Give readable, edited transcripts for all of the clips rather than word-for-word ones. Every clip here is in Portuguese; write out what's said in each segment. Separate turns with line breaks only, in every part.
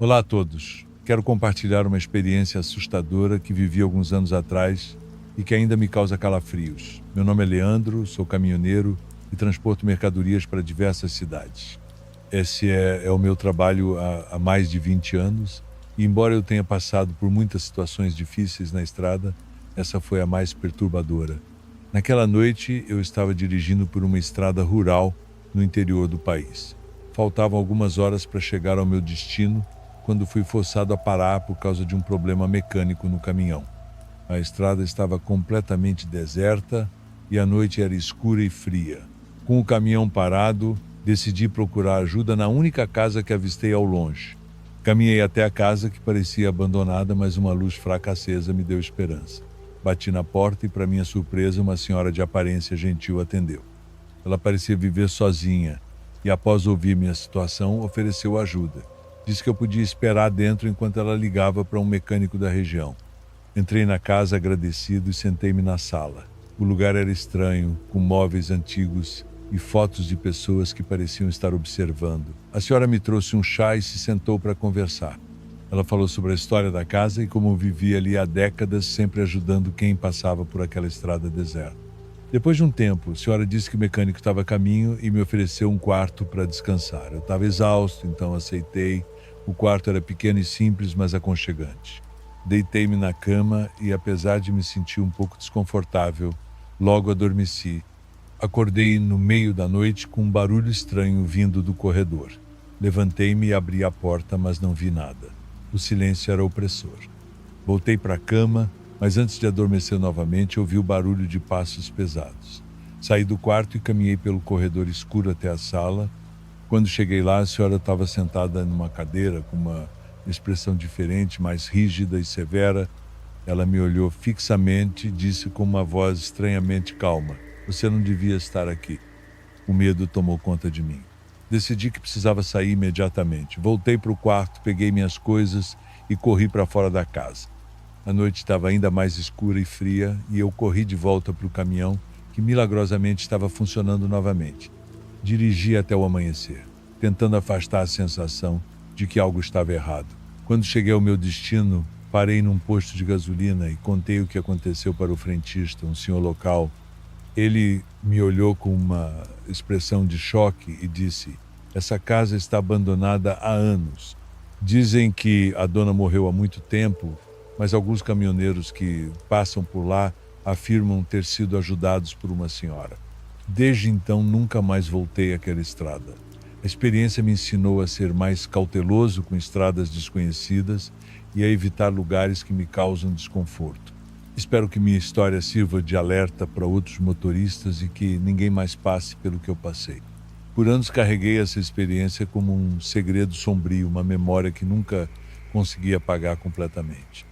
Olá a todos. Quero compartilhar uma experiência assustadora que vivi alguns anos atrás e que ainda me causa calafrios. Meu nome é Leandro, sou caminhoneiro e transporto mercadorias para diversas cidades. Esse é o meu trabalho há mais de 20 anos e, embora eu tenha passado por muitas situações difíceis na estrada, essa foi a mais perturbadora. Naquela noite, eu estava dirigindo por uma estrada rural no interior do país. Faltavam algumas horas para chegar ao meu destino quando fui forçado a parar por causa de um problema mecânico no caminhão. A estrada estava completamente deserta e a noite era escura e fria. Com o caminhão parado, decidi procurar ajuda na única casa que avistei ao longe. Caminhei até a casa, que parecia abandonada, mas uma luz fraca acesa me deu esperança. Bati na porta e, para minha surpresa, uma senhora de aparência gentil atendeu. Ela parecia viver sozinha e, após ouvir minha situação, ofereceu ajuda. Disse que eu podia esperar dentro enquanto ela ligava para um mecânico da região. Entrei na casa agradecido e sentei-me na sala. O lugar era estranho, com móveis antigos e fotos de pessoas que pareciam estar observando. A senhora me trouxe um chá e se sentou para conversar. Ela falou sobre a história da casa e como vivia ali há décadas, sempre ajudando quem passava por aquela estrada deserta. Depois de um tempo, a senhora disse que o mecânico estava a caminho e me ofereceu um quarto para descansar. Eu estava exausto, então aceitei. O quarto era pequeno e simples, mas aconchegante. Deitei-me na cama e, apesar de me sentir um pouco desconfortável, logo adormeci. Acordei no meio da noite com um barulho estranho vindo do corredor. Levantei-me e abri a porta, mas não vi nada. O silêncio era opressor. Voltei para a cama, mas antes de adormecer novamente, ouvi o barulho de passos pesados. Saí do quarto e caminhei pelo corredor escuro até a sala. Quando cheguei lá, a senhora estava sentada numa cadeira com uma expressão diferente, mais rígida e severa. Ela me olhou fixamente e disse com uma voz estranhamente calma: "Você não devia estar aqui." O medo tomou conta de mim. Decidi que precisava sair imediatamente. Voltei para o quarto, peguei minhas coisas e corri para fora da casa. A noite estava ainda mais escura e fria e eu corri de volta para o caminhão, que milagrosamente estava funcionando novamente. Dirigi até o amanhecer, tentando afastar a sensação de que algo estava errado. Quando cheguei ao meu destino, parei num posto de gasolina e contei o que aconteceu para o frentista, um senhor local. Ele me olhou com uma expressão de choque e disse: "Essa casa está abandonada há anos. Dizem que a dona morreu há muito tempo, mas alguns caminhoneiros que passam por lá afirmam ter sido ajudados por uma senhora. Desde então, nunca mais voltei àquela estrada. A experiência me ensinou a ser mais cauteloso com estradas desconhecidas e a evitar lugares que me causam desconforto. Espero que minha história sirva de alerta para outros motoristas e que ninguém mais passe pelo que eu passei. Por anos carreguei essa experiência como um segredo sombrio, uma memória que nunca consegui apagar completamente.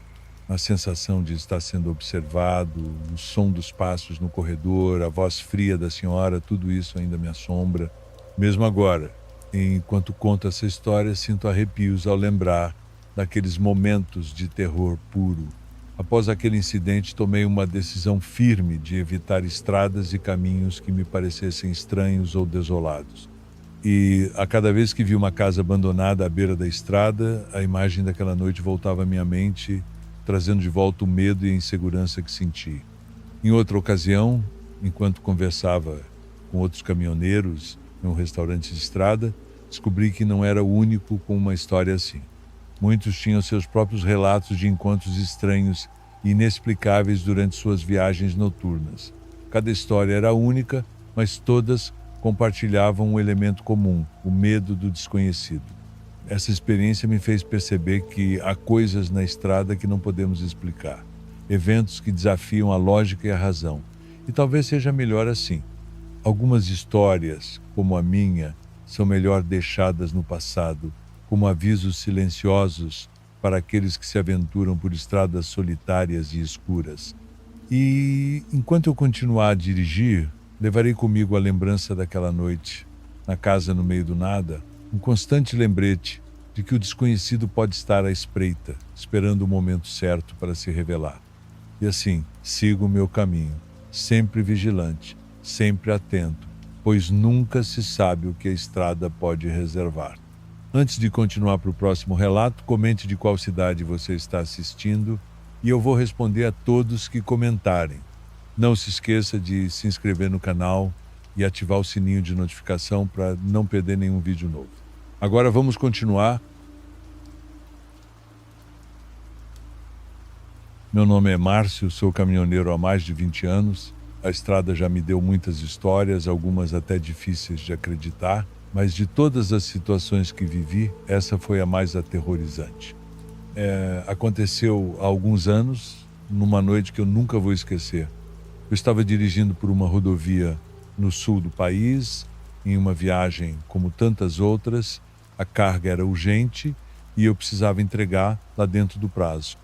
A sensação de estar sendo observado, o som dos passos no corredor, a voz fria da senhora, tudo isso ainda me assombra. Mesmo agora, enquanto conto essa história, sinto arrepios ao lembrar daqueles momentos de terror puro. Após aquele incidente, tomei uma decisão firme de evitar estradas e caminhos que me parecessem estranhos ou desolados. E a cada vez que vi uma casa abandonada à beira da estrada, a imagem daquela noite voltava à minha mente, trazendo de volta o medo e a insegurança que senti. Em outra ocasião, enquanto conversava com outros caminhoneiros em um restaurante de estrada, descobri que não era o único com uma história assim. Muitos tinham seus próprios relatos de encontros estranhos e inexplicáveis durante suas viagens noturnas. Cada história era única, mas todas compartilhavam um elemento comum: o medo do desconhecido. Essa experiência me fez perceber que há coisas na estrada que não podemos explicar, eventos que desafiam a lógica e a razão. E talvez seja melhor assim. Algumas histórias, como a minha, são melhor deixadas no passado, como avisos silenciosos para aqueles que se aventuram por estradas solitárias e escuras. E, enquanto eu continuar a dirigir, levarei comigo a lembrança daquela noite, na casa no meio do nada, um constante lembrete de que o desconhecido pode estar à espreita, esperando o momento certo para se revelar. E assim, sigo o meu caminho, sempre vigilante, sempre atento, pois nunca se sabe o que a estrada pode reservar. Antes de continuar para o próximo relato, comente de qual cidade você está assistindo e eu vou responder a todos que comentarem. Não se esqueça de se inscrever no canal e ativar o sininho de notificação para não perder nenhum vídeo novo. Agora vamos continuar. Meu nome é Márcio, sou caminhoneiro há mais de 20 anos. A estrada já me deu muitas histórias, algumas até difíceis de acreditar, mas de todas as situações que vivi, essa foi a mais aterrorizante. Aconteceu há alguns anos, numa noite que eu nunca vou esquecer. Eu estava dirigindo por uma rodovia no sul do país, em uma viagem como tantas outras. A carga era urgente e eu precisava entregar lá dentro do prazo.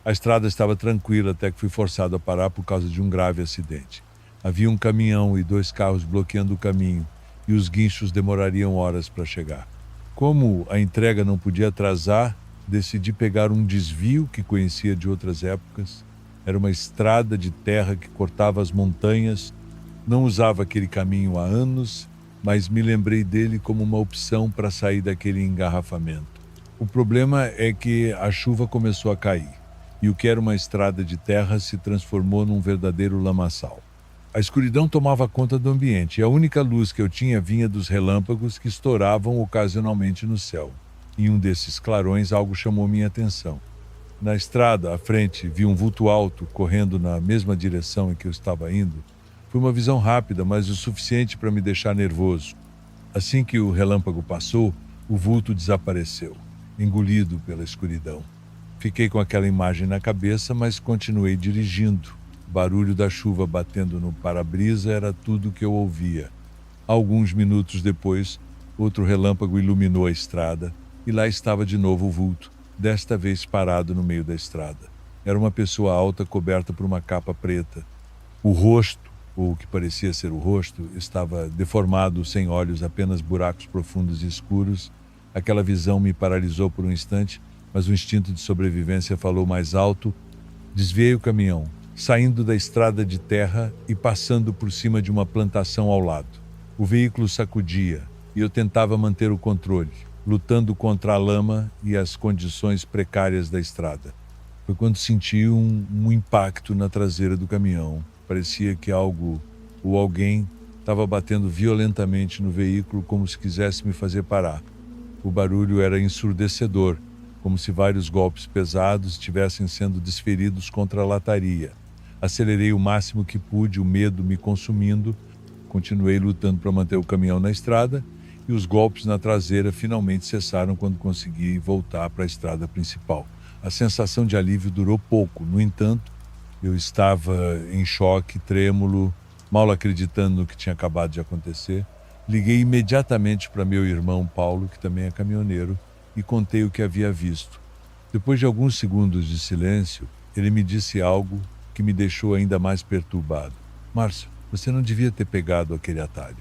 A estrada estava tranquila até que fui forçado a parar por causa de um grave acidente. Havia um caminhão e 2 carros bloqueando o caminho e os guinchos demorariam horas para chegar. Como a entrega não podia atrasar, decidi pegar um desvio que conhecia de outras épocas. Era uma estrada de terra que cortava as montanhas. Não usava aquele caminho há anos, mas me lembrei dele como uma opção para sair daquele engarrafamento. O problema é que a chuva começou a cair e o que era uma estrada de terra se transformou num verdadeiro lamaçal. A escuridão tomava conta do ambiente e a única luz que eu tinha vinha dos relâmpagos que estouravam ocasionalmente no céu. Em um desses clarões, algo chamou minha atenção. Na estrada, à frente, vi um vulto alto correndo na mesma direção em que eu estava indo. Foi uma visão rápida, mas o suficiente para me deixar nervoso. Assim que o relâmpago passou, o vulto desapareceu, engolido pela escuridão. Fiquei com aquela imagem na cabeça, mas continuei dirigindo. O barulho da chuva batendo no para-brisa era tudo que eu ouvia. Alguns minutos depois, outro relâmpago iluminou a estrada e lá estava de novo o vulto, desta vez parado no meio da estrada. Era uma pessoa alta coberta por uma capa preta. O rosto, ou o que parecia ser o rosto, estava deformado, sem olhos, apenas buracos profundos e escuros. Aquela visão me paralisou por um instante, mas o instinto de sobrevivência falou mais alto. Desviei o caminhão, saindo da estrada de terra e passando por cima de uma plantação ao lado. O veículo sacudia e eu tentava manter o controle, lutando contra a lama e as condições precárias da estrada. Foi quando senti um impacto na traseira do caminhão. Parecia que algo ou alguém estava batendo violentamente no veículo como se quisesse me fazer parar. O barulho era ensurdecedor, como se vários golpes pesados estivessem sendo desferidos contra a lataria. Acelerei o máximo que pude, o medo me consumindo. Continuei lutando para manter o caminhão na estrada e os golpes na traseira finalmente cessaram quando consegui voltar para a estrada principal. A sensação de alívio durou pouco. No entanto, eu estava em choque, trêmulo, mal acreditando no que tinha acabado de acontecer. Liguei imediatamente para meu irmão Paulo, que também é caminhoneiro, e contei o que havia visto. Depois de alguns segundos de silêncio, ele me disse algo que me deixou ainda mais perturbado. Márcio, você não devia ter pegado aquele atalho.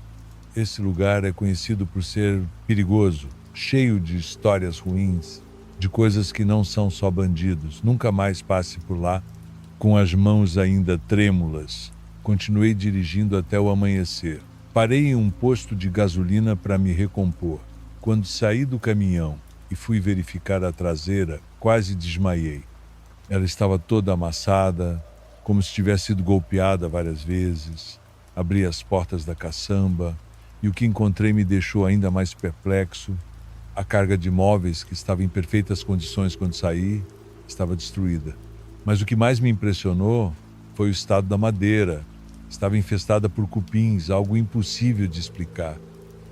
Esse lugar é conhecido por ser perigoso, cheio de histórias ruins, de coisas que não são só bandidos. Nunca mais passe por lá com as mãos ainda trêmulas. Continuei dirigindo até o amanhecer. Parei em um posto de gasolina para me recompor. Quando saí do caminhão e fui verificar a traseira, quase desmaiei. Ela estava toda amassada, como se tivesse sido golpeada várias vezes. Abri as portas da caçamba e o que encontrei me deixou ainda mais perplexo. A carga de móveis, que estava em perfeitas condições quando saí, estava destruída. Mas o que mais me impressionou foi o estado da madeira. Estava infestada por cupins, algo impossível de explicar.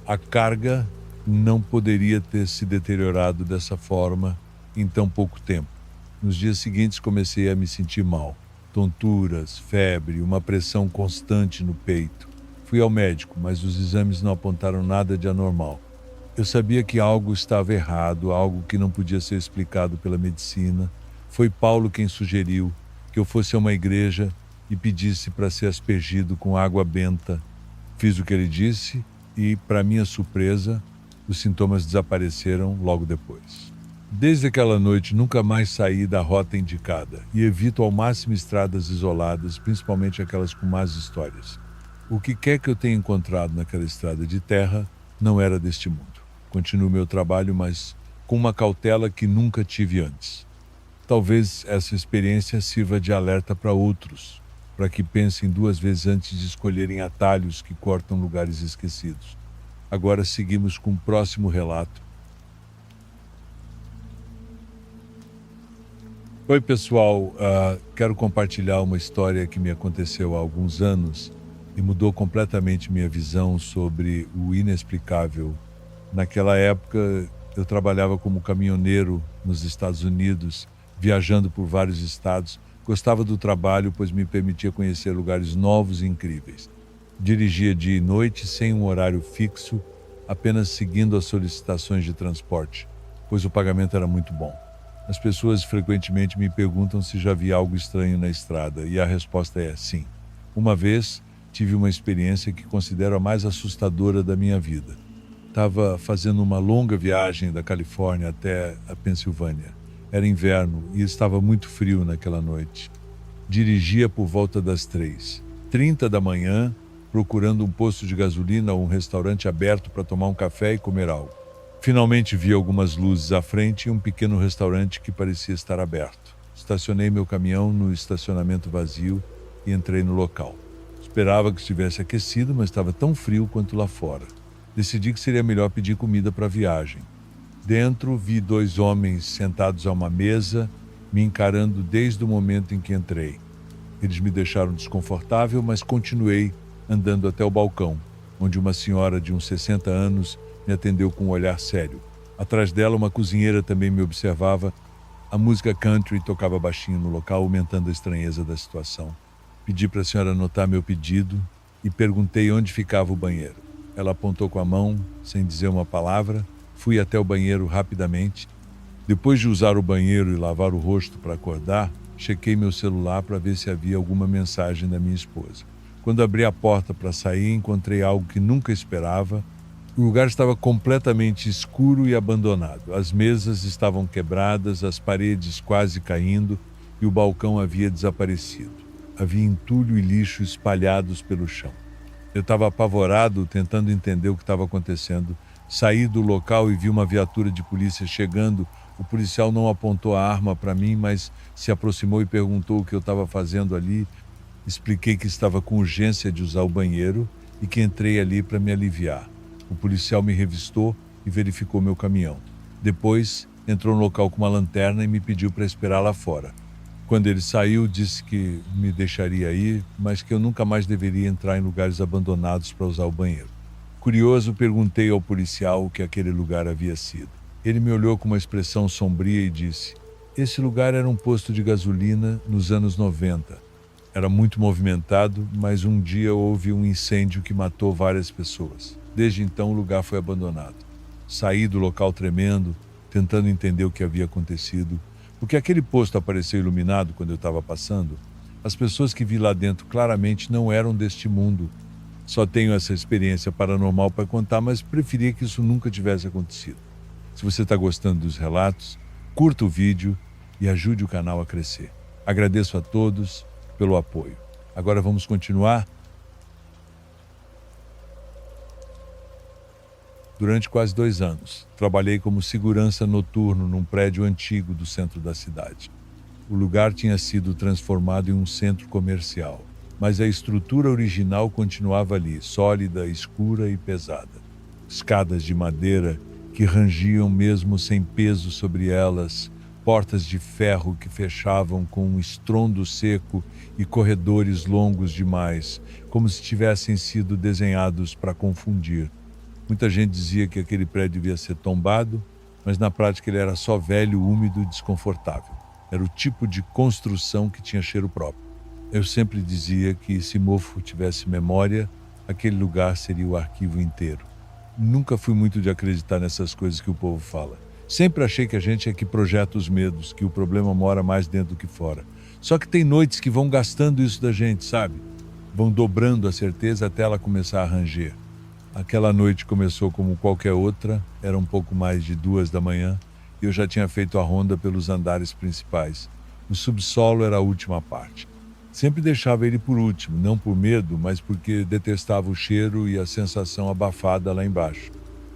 A carga não poderia ter se deteriorado dessa forma em tão pouco tempo. Nos dias seguintes comecei a me sentir mal. Tonturas, febre, uma pressão constante no peito. Fui ao médico, mas os exames não apontaram nada de anormal. Eu sabia que algo estava errado, algo que não podia ser explicado pela medicina. Foi Paulo quem sugeriu que eu fosse a uma igreja e pedisse para ser aspergido com água benta. Fiz o que ele disse e, para minha surpresa, os sintomas desapareceram logo depois. Desde aquela noite, nunca mais saí da rota indicada e evito ao máximo estradas isoladas, principalmente aquelas com más histórias. O que quer que eu tenha encontrado naquela estrada de terra não era deste mundo. Continuo meu trabalho, mas com uma cautela que nunca tive antes. Talvez essa experiência sirva de alerta para outros, para que pensem duas vezes antes de escolherem atalhos que cortam lugares esquecidos. Agora seguimos com o próximo relato. Oi, pessoal. Quero compartilhar uma história que me aconteceu há alguns anos e mudou completamente minha visão sobre o inexplicável. Naquela época, eu trabalhava como caminhoneiro nos Estados Unidos, viajando por vários estados. Gostava do trabalho, pois me permitia conhecer lugares novos e incríveis. Dirigia dia e noite sem um horário fixo, apenas seguindo as solicitações de transporte, pois o pagamento era muito bom. As pessoas frequentemente me perguntam se já vi algo estranho na estrada, e a resposta é sim. Uma vez, tive uma experiência que considero a mais assustadora da minha vida. Estava fazendo uma longa viagem da Califórnia até a Pensilvânia. Era inverno e estava muito frio naquela noite. Dirigia por volta das 3h30 da manhã, procurando um posto de gasolina ou um restaurante aberto para tomar um café e comer algo. Finalmente vi algumas luzes à frente e um pequeno restaurante que parecia estar aberto. Estacionei meu caminhão no estacionamento vazio e entrei no local. Esperava que estivesse aquecido, mas estava tão frio quanto lá fora. Decidi que seria melhor pedir comida para a viagem. Dentro, vi 2 homens sentados a uma mesa, me encarando desde o momento em que entrei. Eles me deixaram desconfortável, mas continuei andando até o balcão, onde uma senhora de uns 60 anos me atendeu com um olhar sério. Atrás dela, uma cozinheira também me observava. A música country tocava baixinho no local, aumentando a estranheza da situação. Pedi para a senhora anotar meu pedido e perguntei onde ficava o banheiro. Ela apontou com a mão, sem dizer uma palavra. Fui até o banheiro rapidamente. Depois de usar o banheiro e lavar o rosto para acordar, chequei meu celular para ver se havia alguma mensagem da minha esposa. Quando abri a porta para sair, encontrei algo que nunca esperava. O lugar estava completamente escuro e abandonado. As mesas estavam quebradas, as paredes quase caindo e o balcão havia desaparecido. Havia entulho e lixo espalhados pelo chão. Eu estava apavorado, tentando entender o que estava acontecendo. Saí do local e vi uma viatura de polícia chegando. O policial não apontou a arma para mim, mas se aproximou e perguntou o que eu estava fazendo ali. Expliquei que estava com urgência de usar o banheiro e que entrei ali para me aliviar. O policial me revistou e verificou meu caminhão. Depois, entrou no local com uma lanterna e me pediu para esperar lá fora. Quando ele saiu, disse que me deixaria ir, mas que eu nunca mais deveria entrar em lugares abandonados para usar o banheiro. Curioso, perguntei ao policial o que aquele lugar havia sido. Ele me olhou com uma expressão sombria e disse: esse lugar era um posto de gasolina nos anos 90. Era muito movimentado, mas um dia houve um incêndio que matou várias pessoas. Desde então, o lugar foi abandonado. Saí do local tremendo, tentando entender o que havia acontecido. Porque aquele posto apareceu iluminado quando eu estava passando. As pessoas que vi lá dentro claramente não eram deste mundo. Só tenho essa experiência paranormal para contar, mas preferia que isso nunca tivesse acontecido. Se você está gostando dos relatos, curta o vídeo e ajude o canal a crescer. Agradeço a todos pelo apoio. Agora vamos continuar. Durante quase 2 anos, trabalhei como segurança noturno num prédio antigo do centro da cidade. O lugar tinha sido transformado em um centro comercial, mas a estrutura original continuava ali, sólida, escura e pesada. Escadas de madeira que rangiam mesmo sem peso sobre elas, portas de ferro que fechavam com um estrondo seco e corredores longos demais, como se tivessem sido desenhados para confundir. Muita gente dizia que aquele prédio devia ser tombado, mas na prática ele era só velho, úmido e desconfortável. Era o tipo de construção que tinha cheiro próprio. Eu sempre dizia que se mofo tivesse memória, aquele lugar seria o arquivo inteiro. Nunca fui muito de acreditar nessas coisas que o povo fala. Sempre achei que a gente é que projeta os medos, que o problema mora mais dentro do que fora. Só que tem noites que vão gastando isso da gente, sabe? Vão dobrando a certeza até ela começar a ranger. Aquela noite começou como qualquer outra, era um pouco mais de 2 da manhã e eu já tinha feito a ronda pelos andares principais. O subsolo era a última parte. Sempre deixava ele por último, não por medo, mas porque detestava o cheiro e a sensação abafada lá embaixo.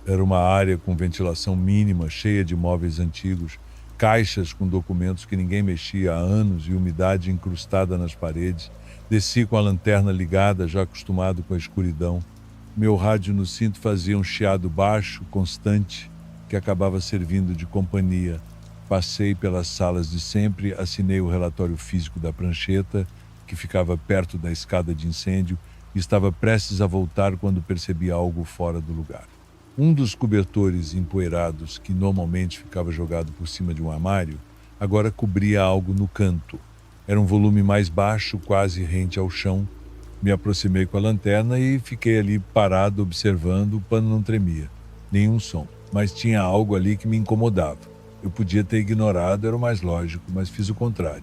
Era uma área com ventilação mínima, cheia de móveis antigos, caixas com documentos que ninguém mexia há anos e umidade incrustada nas paredes. Desci com a lanterna ligada, já acostumado com a escuridão. Meu rádio no cinto fazia um chiado baixo, constante, que acabava servindo de companhia. Passei pelas salas de sempre, assinei o relatório físico da prancheta, que ficava perto da escada de incêndio, e estava prestes a voltar quando percebi algo fora do lugar. Um dos cobertores empoeirados, que normalmente ficava jogado por cima de um armário, agora cobria algo no canto. Era um volume mais baixo, quase rente ao chão. Me aproximei com a lanterna e fiquei ali parado, observando. O pano não tremia, nenhum som, mas tinha algo ali que me incomodava. Eu podia ter ignorado, era o mais lógico, mas fiz o contrário.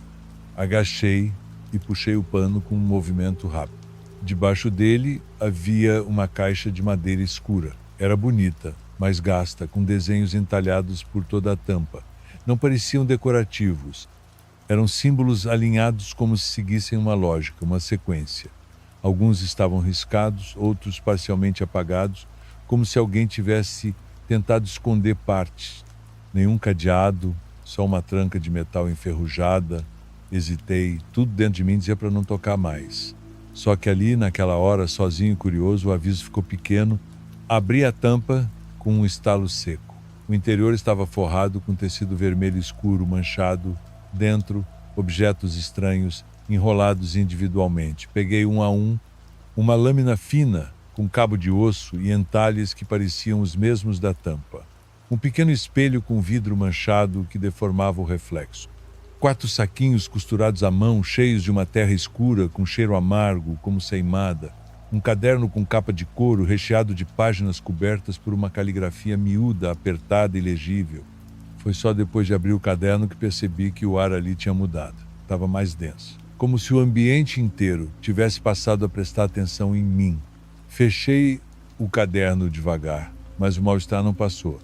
Agachei e puxei o pano com um movimento rápido. Debaixo dele havia uma caixa de madeira escura. Era bonita, mas gasta, com desenhos entalhados por toda a tampa. Não pareciam decorativos. Eram símbolos alinhados como se seguissem uma lógica, uma sequência. Alguns estavam riscados, outros parcialmente apagados, como se alguém tivesse tentado esconder partes. Nenhum cadeado, só uma tranca de metal enferrujada. Hesitei, tudo dentro de mim dizia para não tocar mais. Só que ali, naquela hora, sozinho e curioso, o aviso ficou pequeno. Abri a tampa com um estalo seco. O interior estava forrado com tecido vermelho escuro, manchado. Dentro, objetos estranhos, enrolados individualmente. Peguei um a um, uma lâmina fina, com cabo de osso e entalhes que pareciam os mesmos da tampa. Um pequeno espelho com vidro manchado que deformava o reflexo. 4 saquinhos costurados à mão, cheios de uma terra escura, com cheiro amargo, como queimada. Um caderno com capa de couro, recheado de páginas cobertas por uma caligrafia miúda, apertada e legível. Foi só depois de abrir o caderno que percebi que o ar ali tinha mudado. Estava mais denso. Como se o ambiente inteiro tivesse passado a prestar atenção em mim. Fechei o caderno devagar, mas o mal-estar não passou.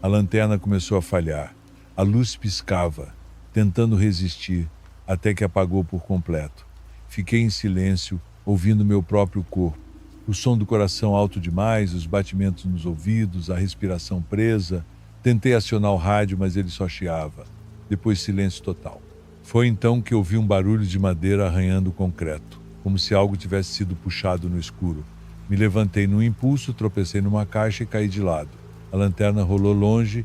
A lanterna começou a falhar. A luz piscava, tentando resistir, até que apagou por completo. Fiquei em silêncio, ouvindo meu próprio corpo. O som do coração alto demais, os batimentos nos ouvidos, a respiração presa. Tentei acionar o rádio, mas ele só chiava. Depois silêncio total. Foi então que ouvi um barulho de madeira arranhando o concreto, como se algo tivesse sido puxado no escuro. Me levantei num impulso, tropecei numa caixa e caí de lado. A lanterna rolou longe,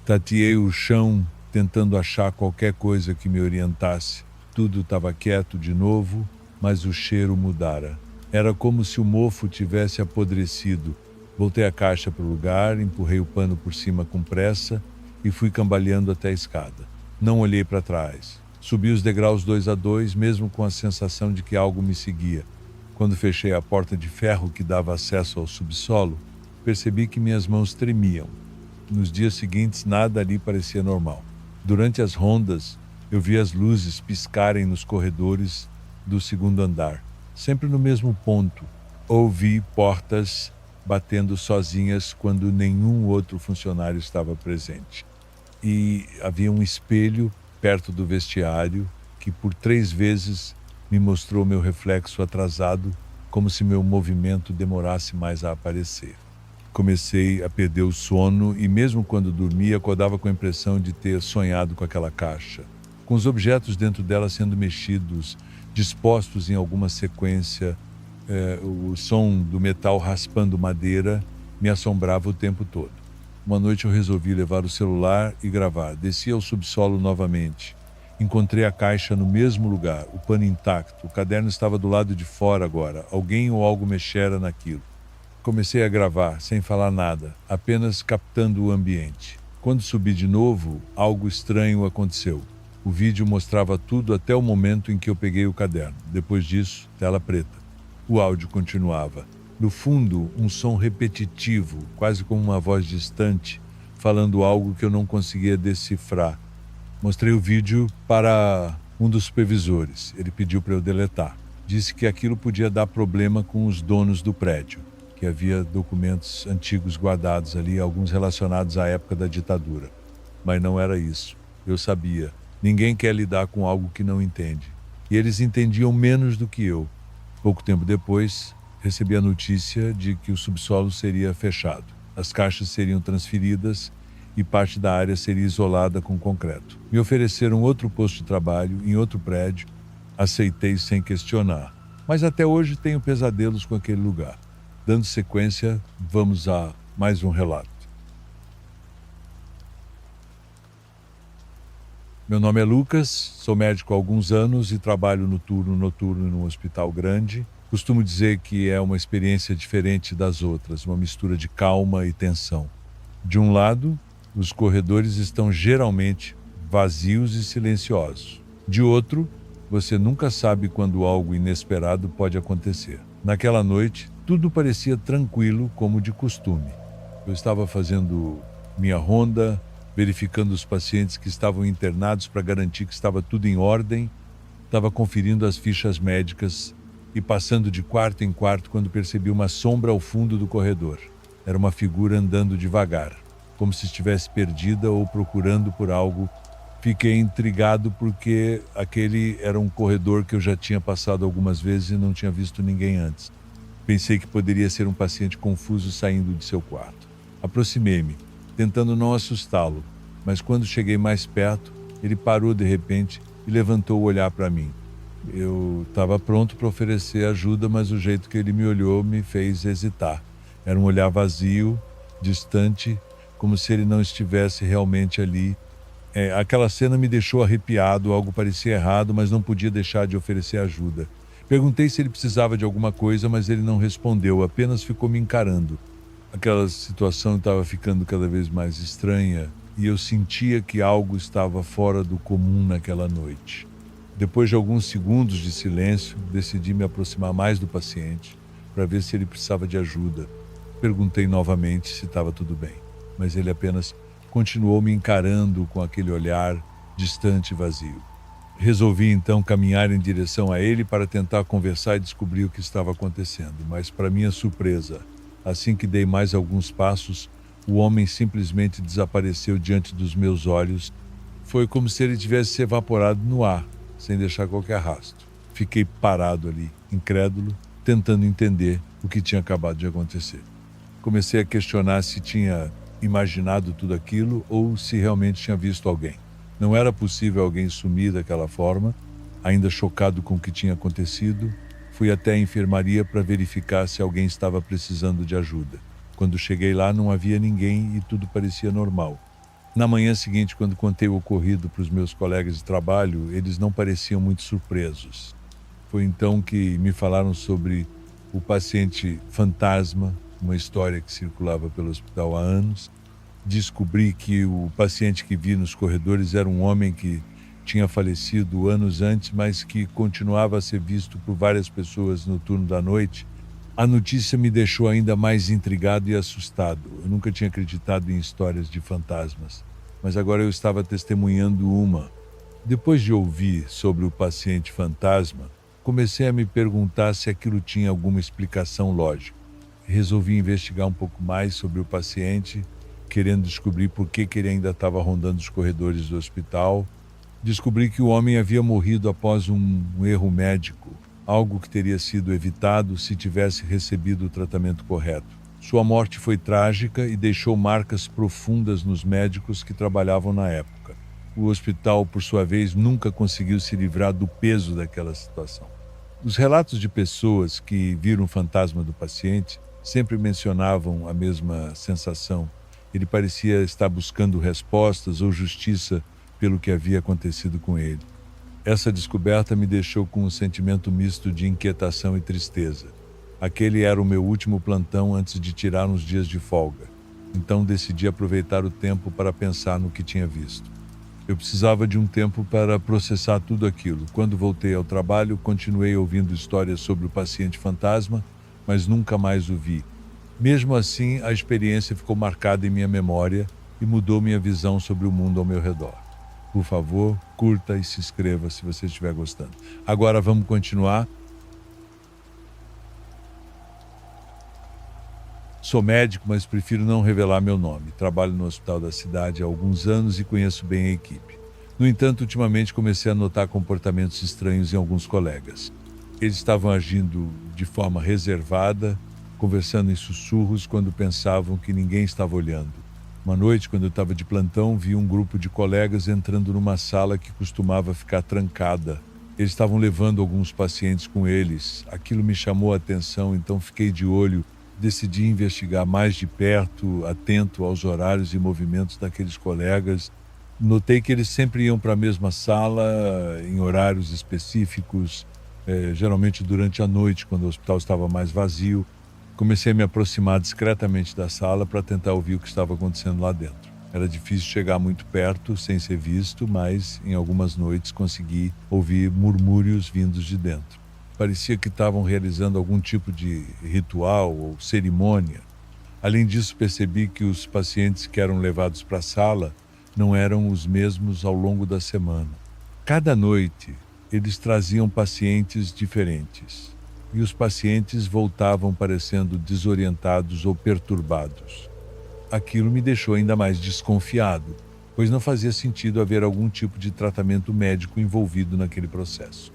tateei o chão, tentando achar qualquer coisa que me orientasse. Tudo estava quieto de novo, mas o cheiro mudara. Era como se o mofo tivesse apodrecido. Voltei a caixa para o lugar, empurrei o pano por cima com pressa e fui cambaleando até a escada. Não olhei para trás. Subi os degraus 2 a 2, mesmo com a sensação de que algo me seguia. Quando fechei a porta de ferro que dava acesso ao subsolo, percebi que minhas mãos tremiam. Nos dias seguintes, nada ali parecia normal. Durante as rondas, eu vi as luzes piscarem nos corredores do 2º andar, sempre no mesmo ponto. Ouvi portas batendo sozinhas quando nenhum outro funcionário estava presente. E havia um espelho perto do vestiário que por 3 vezes me mostrou meu reflexo atrasado, como se meu movimento demorasse mais a aparecer. Comecei a perder o sono e mesmo quando dormia acordava com a impressão de ter sonhado com aquela caixa, com os objetos dentro dela sendo mexidos, dispostos em alguma sequência. O som do metal raspando madeira me assombrava o tempo todo. Uma noite eu resolvi levar o celular e gravar. Desci ao subsolo novamente. Encontrei a caixa no mesmo lugar, o pano intacto. O caderno estava do lado de fora agora. Alguém ou algo mexera naquilo. Comecei a gravar, sem falar nada, apenas captando o ambiente. Quando subi de novo, algo estranho aconteceu. O vídeo mostrava tudo até o momento em que eu peguei o caderno. Depois disso, tela preta. O áudio continuava. No fundo, um som repetitivo, quase como uma voz distante, falando algo que eu não conseguia decifrar. Mostrei o vídeo para um dos supervisores. Ele pediu para eu deletar. Disse que aquilo podia dar problema com os donos do prédio, que havia documentos antigos guardados ali, alguns relacionados à época da ditadura. Mas não era isso. Eu sabia. Ninguém quer lidar com algo que não entende. E eles entendiam menos do que eu. Pouco tempo depois, recebi a notícia de que o subsolo seria fechado. As caixas seriam transferidas e parte da área seria isolada com concreto. Me ofereceram outro posto de trabalho em outro prédio. Aceitei sem questionar. Mas até hoje tenho pesadelos com aquele lugar. Dando sequência, vamos a mais um relato. Meu nome é Lucas, sou médico há alguns anos e trabalho no turno noturno num hospital grande. Costumo dizer que é uma experiência diferente das outras, uma mistura de calma e tensão. De um lado, os corredores estão geralmente vazios e silenciosos. De outro, você nunca sabe quando algo inesperado pode acontecer. Naquela noite, tudo parecia tranquilo como de costume. Eu estava fazendo minha ronda, verificando os pacientes que estavam internados para garantir que estava tudo em ordem, estava conferindo as fichas médicas e passando de quarto em quarto quando percebi uma sombra ao fundo do corredor. Era uma figura andando devagar, como se estivesse perdida ou procurando por algo. Fiquei intrigado porque aquele era um corredor que eu já tinha passado algumas vezes e não tinha visto ninguém antes. Pensei que poderia ser um paciente confuso saindo de seu quarto. Aproximei-me, tentando não assustá-lo, mas quando cheguei mais perto, ele parou de repente e levantou o olhar para mim. Eu estava pronto para oferecer ajuda, mas o jeito que ele me olhou me fez hesitar. Era um olhar vazio, distante, como se ele não estivesse realmente ali. Aquela cena me deixou arrepiado, algo parecia errado, mas não podia deixar de oferecer ajuda. Perguntei se ele precisava de alguma coisa, mas ele não respondeu, apenas ficou me encarando. Aquela situação estava ficando cada vez mais estranha e eu sentia que algo estava fora do comum naquela noite. Depois de alguns segundos de silêncio, decidi me aproximar mais do paciente para ver se ele precisava de ajuda. Perguntei novamente se estava tudo bem, mas ele apenas continuou me encarando com aquele olhar distante e vazio. Resolvi então caminhar em direção a ele para tentar conversar e descobrir o que estava acontecendo, mas para minha surpresa, assim que dei mais alguns passos, o homem simplesmente desapareceu diante dos meus olhos. Foi como se ele tivesse se evaporado no ar, sem deixar qualquer rastro. Fiquei parado ali, incrédulo, tentando entender o que tinha acabado de acontecer. Comecei a questionar se tinha imaginado tudo aquilo ou se realmente tinha visto alguém. Não era possível alguém sumir daquela forma. Ainda chocado com o que tinha acontecido, fui até a enfermaria para verificar se alguém estava precisando de ajuda. Quando cheguei lá, não havia ninguém e tudo parecia normal. Na manhã seguinte, quando contei o ocorrido para os meus colegas de trabalho, eles não pareciam muito surpresos. Foi então que me falaram sobre o paciente fantasma, uma história que circulava pelo hospital há anos. Descobri que o paciente que vi nos corredores era um homem que tinha falecido anos antes, mas que continuava a ser visto por várias pessoas no turno da noite. A notícia me deixou ainda mais intrigado e assustado. Eu nunca tinha acreditado em histórias de fantasmas, mas agora eu estava testemunhando uma. Depois de ouvir sobre o paciente fantasma, comecei a me perguntar se aquilo tinha alguma explicação lógica. Resolvi investigar um pouco mais sobre o paciente, querendo descobrir por que ele ainda estava rondando os corredores do hospital. Descobri que o homem havia morrido após um erro médico, algo que teria sido evitado se tivesse recebido o tratamento correto. Sua morte foi trágica e deixou marcas profundas nos médicos que trabalhavam na época. O hospital, por sua vez, nunca conseguiu se livrar do peso daquela situação. Os relatos de pessoas que viram o fantasma do paciente sempre mencionavam a mesma sensação. Ele parecia estar buscando respostas ou justiça pelo que havia acontecido com ele. Essa descoberta me deixou com um sentimento misto de inquietação e tristeza. Aquele era o meu último plantão antes de tirar uns dias de folga. Então decidi aproveitar o tempo para pensar no que tinha visto. Eu precisava de um tempo para processar tudo aquilo. Quando voltei ao trabalho, continuei ouvindo histórias sobre o paciente fantasma, mas nunca mais o vi. Mesmo assim, a experiência ficou marcada em minha memória e mudou minha visão sobre o mundo ao meu redor. Por favor, curta e se inscreva se você estiver gostando. Agora vamos continuar. Sou médico, mas prefiro não revelar meu nome. Trabalho no hospital da cidade há alguns anos e conheço bem a equipe. No entanto, ultimamente comecei a notar comportamentos estranhos em alguns colegas. Eles estavam agindo de forma reservada conversando em sussurros quando pensavam que ninguém estava olhando. Uma noite, quando eu estava de plantão, vi um grupo de colegas entrando numa sala que costumava ficar trancada. Eles estavam levando alguns pacientes com eles. Aquilo me chamou a atenção, então fiquei de olho. Decidi investigar mais de perto, atento aos horários e movimentos daqueles colegas. Notei que eles sempre iam para a mesma sala, em horários específicos, geralmente durante a noite, quando o hospital estava mais vazio. Comecei a me aproximar discretamente da sala para tentar ouvir o que estava acontecendo lá dentro. Era difícil chegar muito perto sem ser visto, mas em algumas noites consegui ouvir murmúrios vindos de dentro. Parecia que estavam realizando algum tipo de ritual ou cerimônia. Além disso, percebi que os pacientes que eram levados para a sala não eram os mesmos ao longo da semana. Cada noite, eles traziam pacientes diferentes. E os pacientes voltavam parecendo desorientados ou perturbados. Aquilo me deixou ainda mais desconfiado, pois não fazia sentido haver algum tipo de tratamento médico envolvido naquele processo.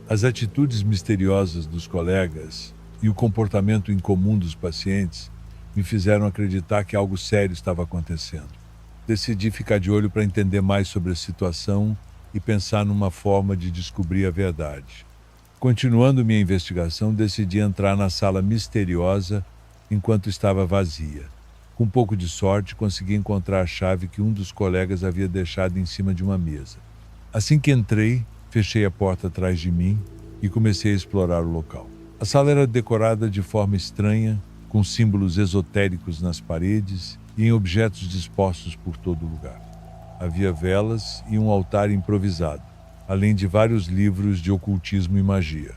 As atitudes misteriosas dos colegas e o comportamento incomum dos pacientes me fizeram acreditar que algo sério estava acontecendo. Decidi ficar de olho para entender mais sobre a situação e pensar numa forma de descobrir a verdade. Continuando minha investigação, decidi entrar na sala misteriosa enquanto estava vazia. Com um pouco de sorte, consegui encontrar a chave que um dos colegas havia deixado em cima de uma mesa. Assim que entrei, fechei a porta atrás de mim e comecei a explorar o local. A sala era decorada de forma estranha, com símbolos esotéricos nas paredes e em objetos dispostos por todo lugar. Havia velas e um altar improvisado, além de vários livros de ocultismo e magia.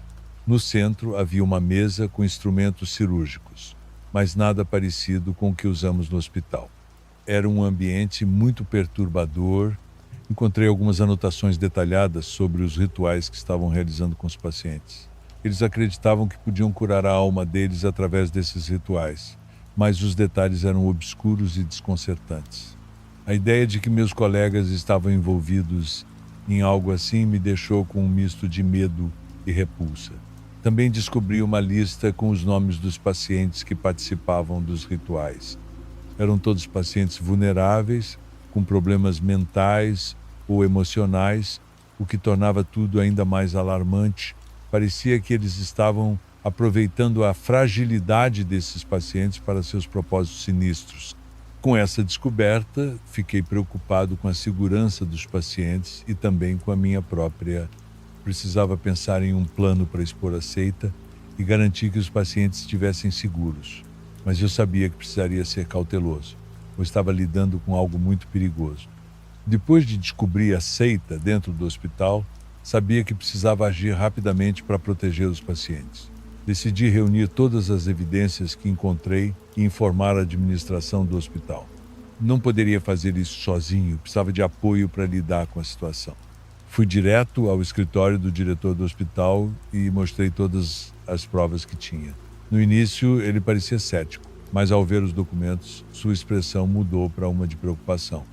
No centro havia uma mesa com instrumentos cirúrgicos, mas nada parecido com o que usamos no hospital. Era um ambiente muito perturbador. Encontrei algumas anotações detalhadas sobre os rituais que estavam realizando com os pacientes. Eles acreditavam que podiam curar a alma deles através desses rituais, mas os detalhes eram obscuros e desconcertantes. A ideia de que meus colegas estavam envolvidos em algo assim me deixou com um misto de medo e repulsa. Também descobri uma lista com os nomes dos pacientes que participavam dos rituais. Eram todos pacientes vulneráveis, com problemas mentais ou emocionais, o que tornava tudo ainda mais alarmante. Parecia que eles estavam aproveitando a fragilidade desses pacientes para seus propósitos sinistros. Com essa descoberta, fiquei preocupado com a segurança dos pacientes e também com a minha própria. Precisava pensar em um plano para expor a seita e garantir que os pacientes estivessem seguros. Mas eu sabia que precisaria ser cauteloso, pois estava lidando com algo muito perigoso. Depois de descobrir a seita dentro do hospital, sabia que precisava agir rapidamente para proteger os pacientes. Decidi reunir todas as evidências que encontrei e informar a administração do hospital. Não poderia fazer isso sozinho, precisava de apoio para lidar com a situação. Fui direto ao escritório do diretor do hospital e mostrei todas as provas que tinha. No início, ele parecia cético, mas ao ver os documentos, sua expressão mudou para uma de preocupação.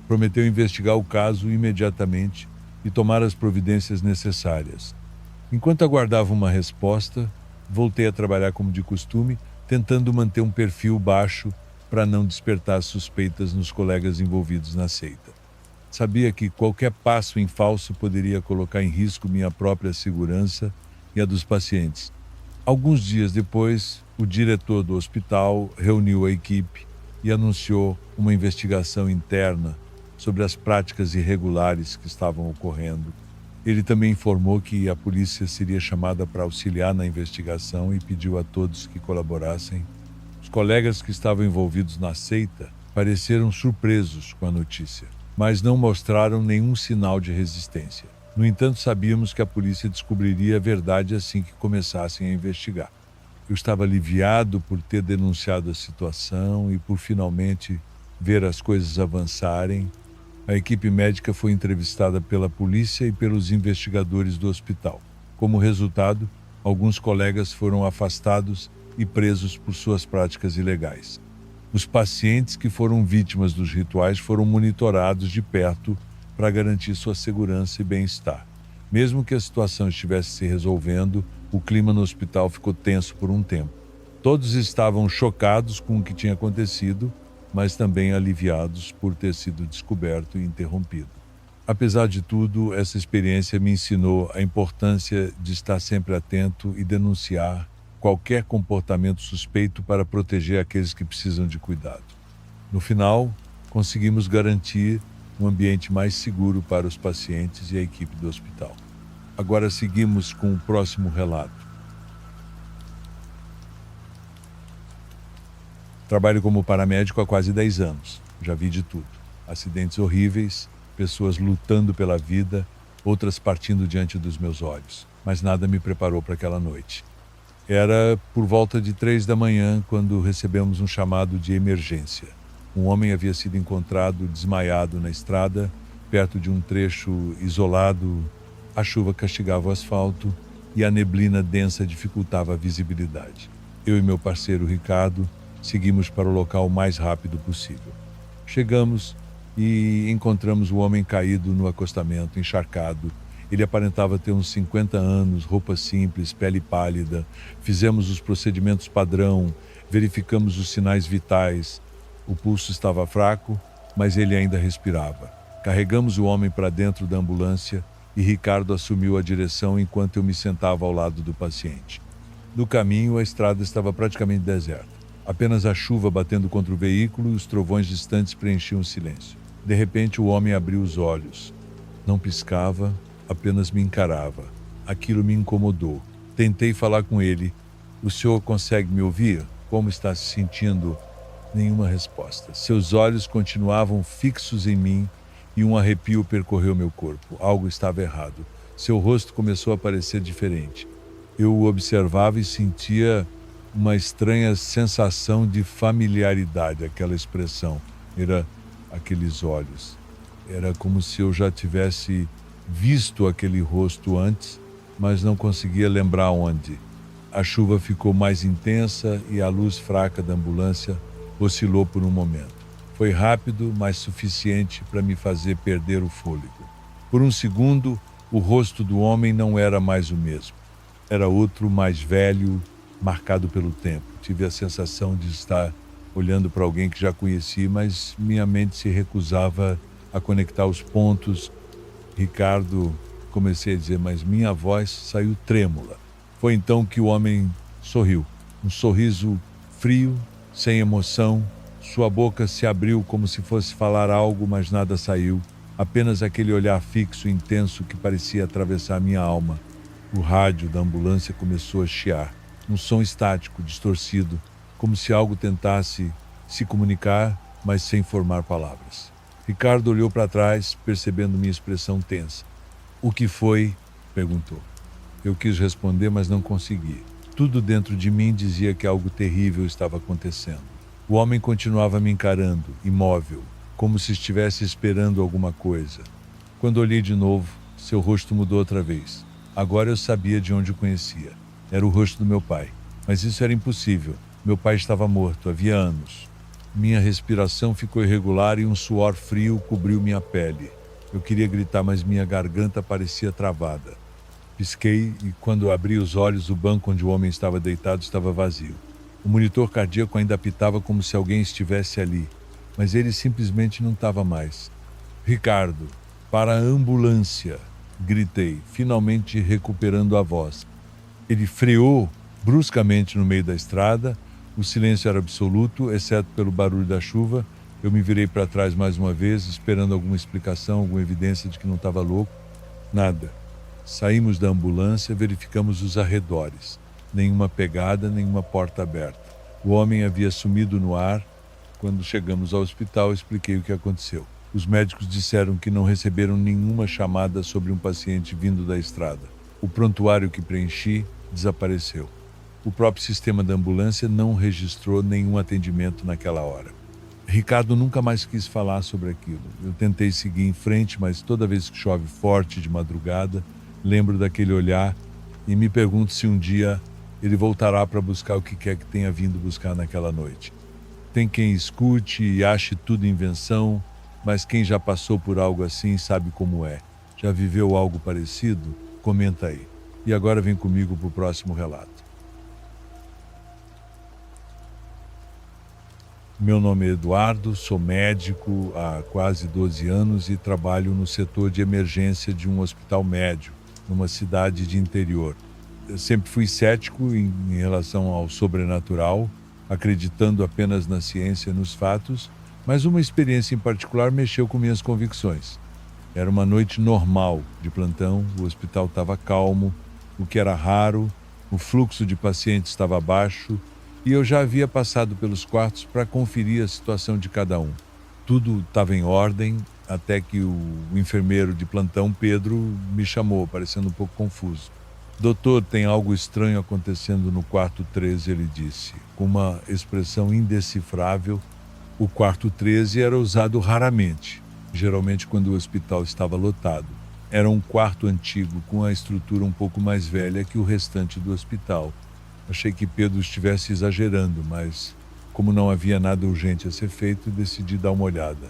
Prometeu investigar o caso imediatamente e tomar as providências necessárias. Enquanto aguardava uma resposta, voltei a trabalhar como de costume, tentando manter um perfil baixo para não despertar suspeitas nos colegas envolvidos na seita. Sabia que qualquer passo em falso poderia colocar em risco minha própria segurança e a dos pacientes. Alguns dias depois, o diretor do hospital reuniu a equipe e anunciou uma investigação interna sobre as práticas irregulares que estavam ocorrendo. Ele também informou que a polícia seria chamada para auxiliar na investigação e pediu a todos que colaborassem. Os colegas que estavam envolvidos na seita pareceram surpresos com a notícia, mas não mostraram nenhum sinal de resistência. No entanto, sabíamos que a polícia descobriria a verdade assim que começassem a investigar. Eu estava aliviado por ter denunciado a situação e por finalmente ver as coisas avançarem. A equipe médica foi entrevistada pela polícia e pelos investigadores do hospital. Como resultado, alguns colegas foram afastados e presos por suas práticas ilegais. Os pacientes que foram vítimas dos rituais foram monitorados de perto para garantir sua segurança e bem-estar. Mesmo que a situação estivesse se resolvendo, o clima no hospital ficou tenso por um tempo. Todos estavam chocados com o que tinha acontecido, mas também aliviados por ter sido descoberto e interrompido. Apesar de tudo, essa experiência me ensinou a importância de estar sempre atento e denunciar qualquer comportamento suspeito para proteger aqueles que precisam de cuidado. No final, conseguimos garantir um ambiente mais seguro para os pacientes e a equipe do hospital. Agora seguimos com o próximo relato. Trabalho como paramédico há quase 10 anos. Já vi de tudo. Acidentes horríveis, pessoas lutando pela vida, outras partindo diante dos meus olhos. Mas nada me preparou para aquela noite. Era por volta de 3 da manhã quando recebemos um chamado de emergência. Um homem havia sido encontrado desmaiado na estrada, perto de um trecho isolado. A chuva castigava o asfalto e a neblina densa dificultava a visibilidade. Eu e meu parceiro Ricardo seguimos para o local o mais rápido possível. Chegamos e encontramos o homem caído no acostamento, encharcado. Ele aparentava ter uns 50 anos, roupa simples, pele pálida. Fizemos os procedimentos padrão, verificamos os sinais vitais. O pulso estava fraco, mas ele ainda respirava. Carregamos o homem para dentro da ambulância e Ricardo assumiu a direção enquanto eu me sentava ao lado do paciente. No caminho, a estrada estava praticamente deserta. Apenas a chuva batendo contra o veículo e os trovões distantes preenchiam o silêncio. De repente, o homem abriu os olhos. Não piscava, apenas me encarava. Aquilo me incomodou. Tentei falar com ele. "O senhor consegue me ouvir? Como está se sentindo?" Nenhuma resposta. Seus olhos continuavam fixos em mim e um arrepio percorreu meu corpo. Algo estava errado. Seu rosto começou a parecer diferente. Eu o observava e sentia uma estranha sensação de familiaridade. Aquela expressão, era aqueles olhos. Era como se eu já tivesse visto aquele rosto antes, mas não conseguia lembrar onde. A chuva ficou mais intensa e a luz fraca da ambulância oscilou por um momento. Foi rápido, mas suficiente para me fazer perder o fôlego. Por um segundo, o rosto do homem não era mais o mesmo. Era outro, mais velho, marcado pelo tempo. Tive a sensação de estar olhando para alguém que já conheci, mas minha mente se recusava a conectar os pontos. "Ricardo", comecei a dizer, mas minha voz saiu trêmula. Foi então que o homem sorriu. Um sorriso frio, sem emoção. Sua boca se abriu como se fosse falar algo, mas nada saiu. Apenas aquele olhar fixo e intenso que parecia atravessar minha alma. O rádio da ambulância começou a chiar. Um som estático, distorcido, como se algo tentasse se comunicar, mas sem formar palavras. Ricardo olhou para trás, percebendo minha expressão tensa. "O que foi?" perguntou. Eu quis responder, mas não consegui. Tudo dentro de mim dizia que algo terrível estava acontecendo. O homem continuava me encarando, imóvel, como se estivesse esperando alguma coisa. Quando olhei de novo, seu rosto mudou outra vez. Agora eu sabia de onde o conhecia. Era o rosto do meu pai. Mas isso era impossível. Meu pai estava morto, havia anos. Minha respiração ficou irregular e um suor frio cobriu minha pele. Eu queria gritar, mas minha garganta parecia travada. Pisquei e, quando abri os olhos, o banco onde o homem estava deitado estava vazio. O monitor cardíaco ainda apitava como se alguém estivesse ali, mas ele simplesmente não estava mais. "Ricardo, para a ambulância!" gritei, finalmente recuperando a voz. Ele freou bruscamente no meio da estrada. O silêncio era absoluto, exceto pelo barulho da chuva. Eu me virei para trás mais uma vez, esperando alguma explicação, alguma evidência de que não estava louco. Nada. Saímos da ambulância, verificamos os arredores. Nenhuma pegada, nenhuma porta aberta. O homem havia sumido no ar. Quando chegamos ao hospital, expliquei o que aconteceu. Os médicos disseram que não receberam nenhuma chamada sobre um paciente vindo da estrada. O prontuário que preenchi desapareceu. O próprio sistema da ambulância não registrou nenhum atendimento naquela hora. Ricardo nunca mais quis falar sobre aquilo. Eu tentei seguir em frente, mas toda vez que chove forte de madrugada, lembro daquele olhar e me pergunto se um dia ele voltará para buscar o que quer que tenha vindo buscar naquela noite. Tem quem escute e ache tudo invenção, mas quem já passou por algo assim sabe como é. Já viveu algo parecido? Comenta aí. E agora vem comigo para o próximo relato. Meu nome é Eduardo, sou médico há quase 12 anos e trabalho no setor de emergência de um hospital médio, numa cidade de interior. Eu sempre fui cético em relação ao sobrenatural, acreditando apenas na ciência e nos fatos, mas uma experiência em particular mexeu com minhas convicções. Era uma noite normal de plantão, o hospital estava calmo, o que era raro, o fluxo de pacientes estava baixo e eu já havia passado pelos quartos para conferir a situação de cada um. Tudo estava em ordem, até que o enfermeiro de plantão, Pedro, me chamou, parecendo um pouco confuso. Doutor, tem algo estranho acontecendo no quarto 13, ele disse, com uma expressão indecifrável. O quarto 13 era usado raramente, geralmente quando o hospital estava lotado. Era um quarto antigo, com a estrutura um pouco mais velha que o restante do hospital. Achei que Pedro estivesse exagerando, mas, como não havia nada urgente a ser feito, decidi dar uma olhada.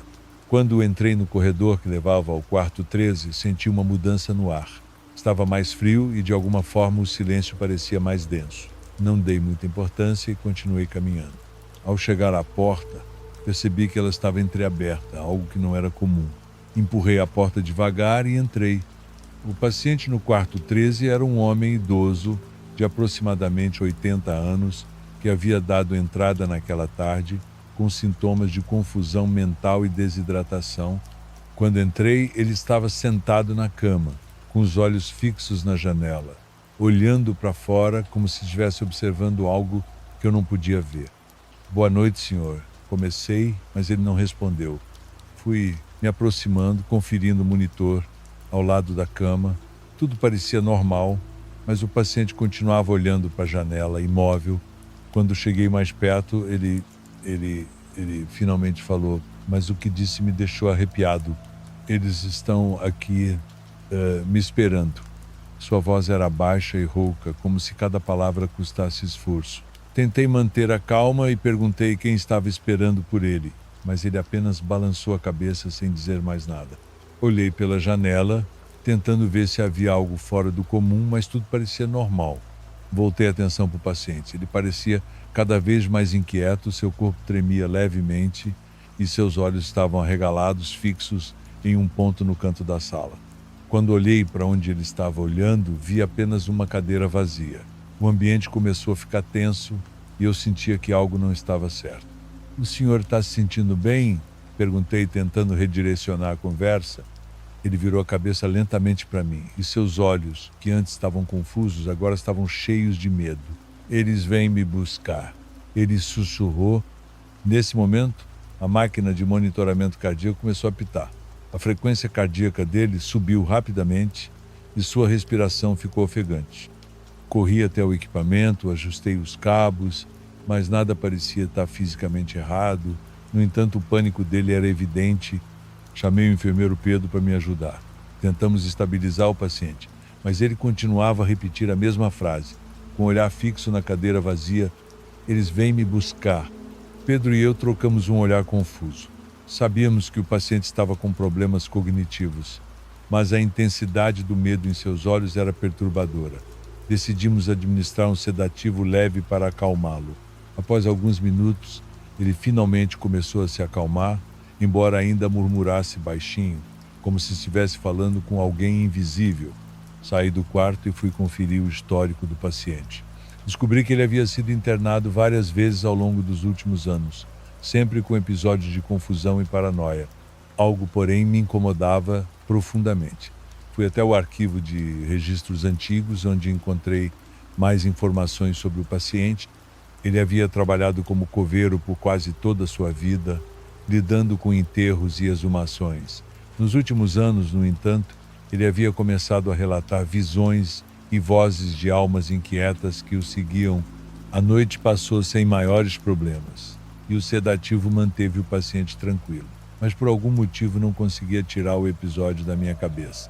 Quando entrei no corredor que levava ao quarto 13, senti uma mudança no ar. Estava mais frio e, de alguma forma, o silêncio parecia mais denso. Não dei muita importância e continuei caminhando. Ao chegar à porta, percebi que ela estava entreaberta, algo que não era comum. Empurrei a porta devagar e entrei. O paciente no quarto 13 era um homem idoso, de aproximadamente 80 anos, que havia dado entrada naquela tarde com sintomas de confusão mental e desidratação. Quando entrei, ele estava sentado na cama, com os olhos fixos na janela, olhando para fora como se estivesse observando algo que eu não podia ver. Boa noite, senhor. Comecei, mas ele não respondeu. Fui me aproximando, conferindo o monitor ao lado da cama. Tudo parecia normal, mas o paciente continuava olhando para a janela, imóvel. Quando cheguei mais perto, ele finalmente falou, mas o que disse me deixou arrepiado. Eles estão aqui me esperando. Sua voz era baixa e rouca, como se cada palavra custasse esforço. Tentei manter a calma e perguntei quem estava esperando por ele, mas ele apenas balançou a cabeça sem dizer mais nada. Olhei pela janela, tentando ver se havia algo fora do comum, mas tudo parecia normal. Voltei a atenção para o paciente. Ele parecia cada vez mais inquieto, seu corpo tremia levemente e seus olhos estavam arregalados, fixos em um ponto no canto da sala. Quando olhei para onde ele estava olhando, vi apenas uma cadeira vazia. O ambiente começou a ficar tenso e eu sentia que algo não estava certo. O senhor está se sentindo bem? Perguntei, tentando redirecionar a conversa. Ele virou a cabeça lentamente para mim e seus olhos, que antes estavam confusos, agora estavam cheios de medo. Eles vêm me buscar. Ele sussurrou. Nesse momento, a máquina de monitoramento cardíaco começou a apitar. A frequência cardíaca dele subiu rapidamente e sua respiração ficou ofegante. Corri até o equipamento, ajustei os cabos, mas nada parecia estar fisicamente errado. No entanto, o pânico dele era evidente. Chamei o enfermeiro Pedro para me ajudar. Tentamos estabilizar o paciente, mas ele continuava a repetir a mesma frase, com o olhar fixo na cadeira vazia. Eles vêm me buscar. Pedro e eu trocamos um olhar confuso. Sabíamos que o paciente estava com problemas cognitivos, mas a intensidade do medo em seus olhos era perturbadora. Decidimos administrar um sedativo leve para acalmá-lo. Após alguns minutos, ele finalmente começou a se acalmar, embora ainda murmurasse baixinho, como se estivesse falando com alguém invisível. Saí do quarto e fui conferir o histórico do paciente. Descobri que ele havia sido internado várias vezes ao longo dos últimos anos, sempre com episódios de confusão e paranoia. Algo, porém, me incomodava profundamente. Fui até o arquivo de registros antigos, onde encontrei mais informações sobre o paciente. Ele havia trabalhado como coveiro por quase toda a sua vida, lidando com enterros e exumações. Nos últimos anos, no entanto, ele havia começado a relatar visões e vozes de almas inquietas que o seguiam. A noite passou sem maiores problemas e o sedativo manteve o paciente tranquilo, mas por algum motivo não conseguia tirar o episódio da minha cabeça.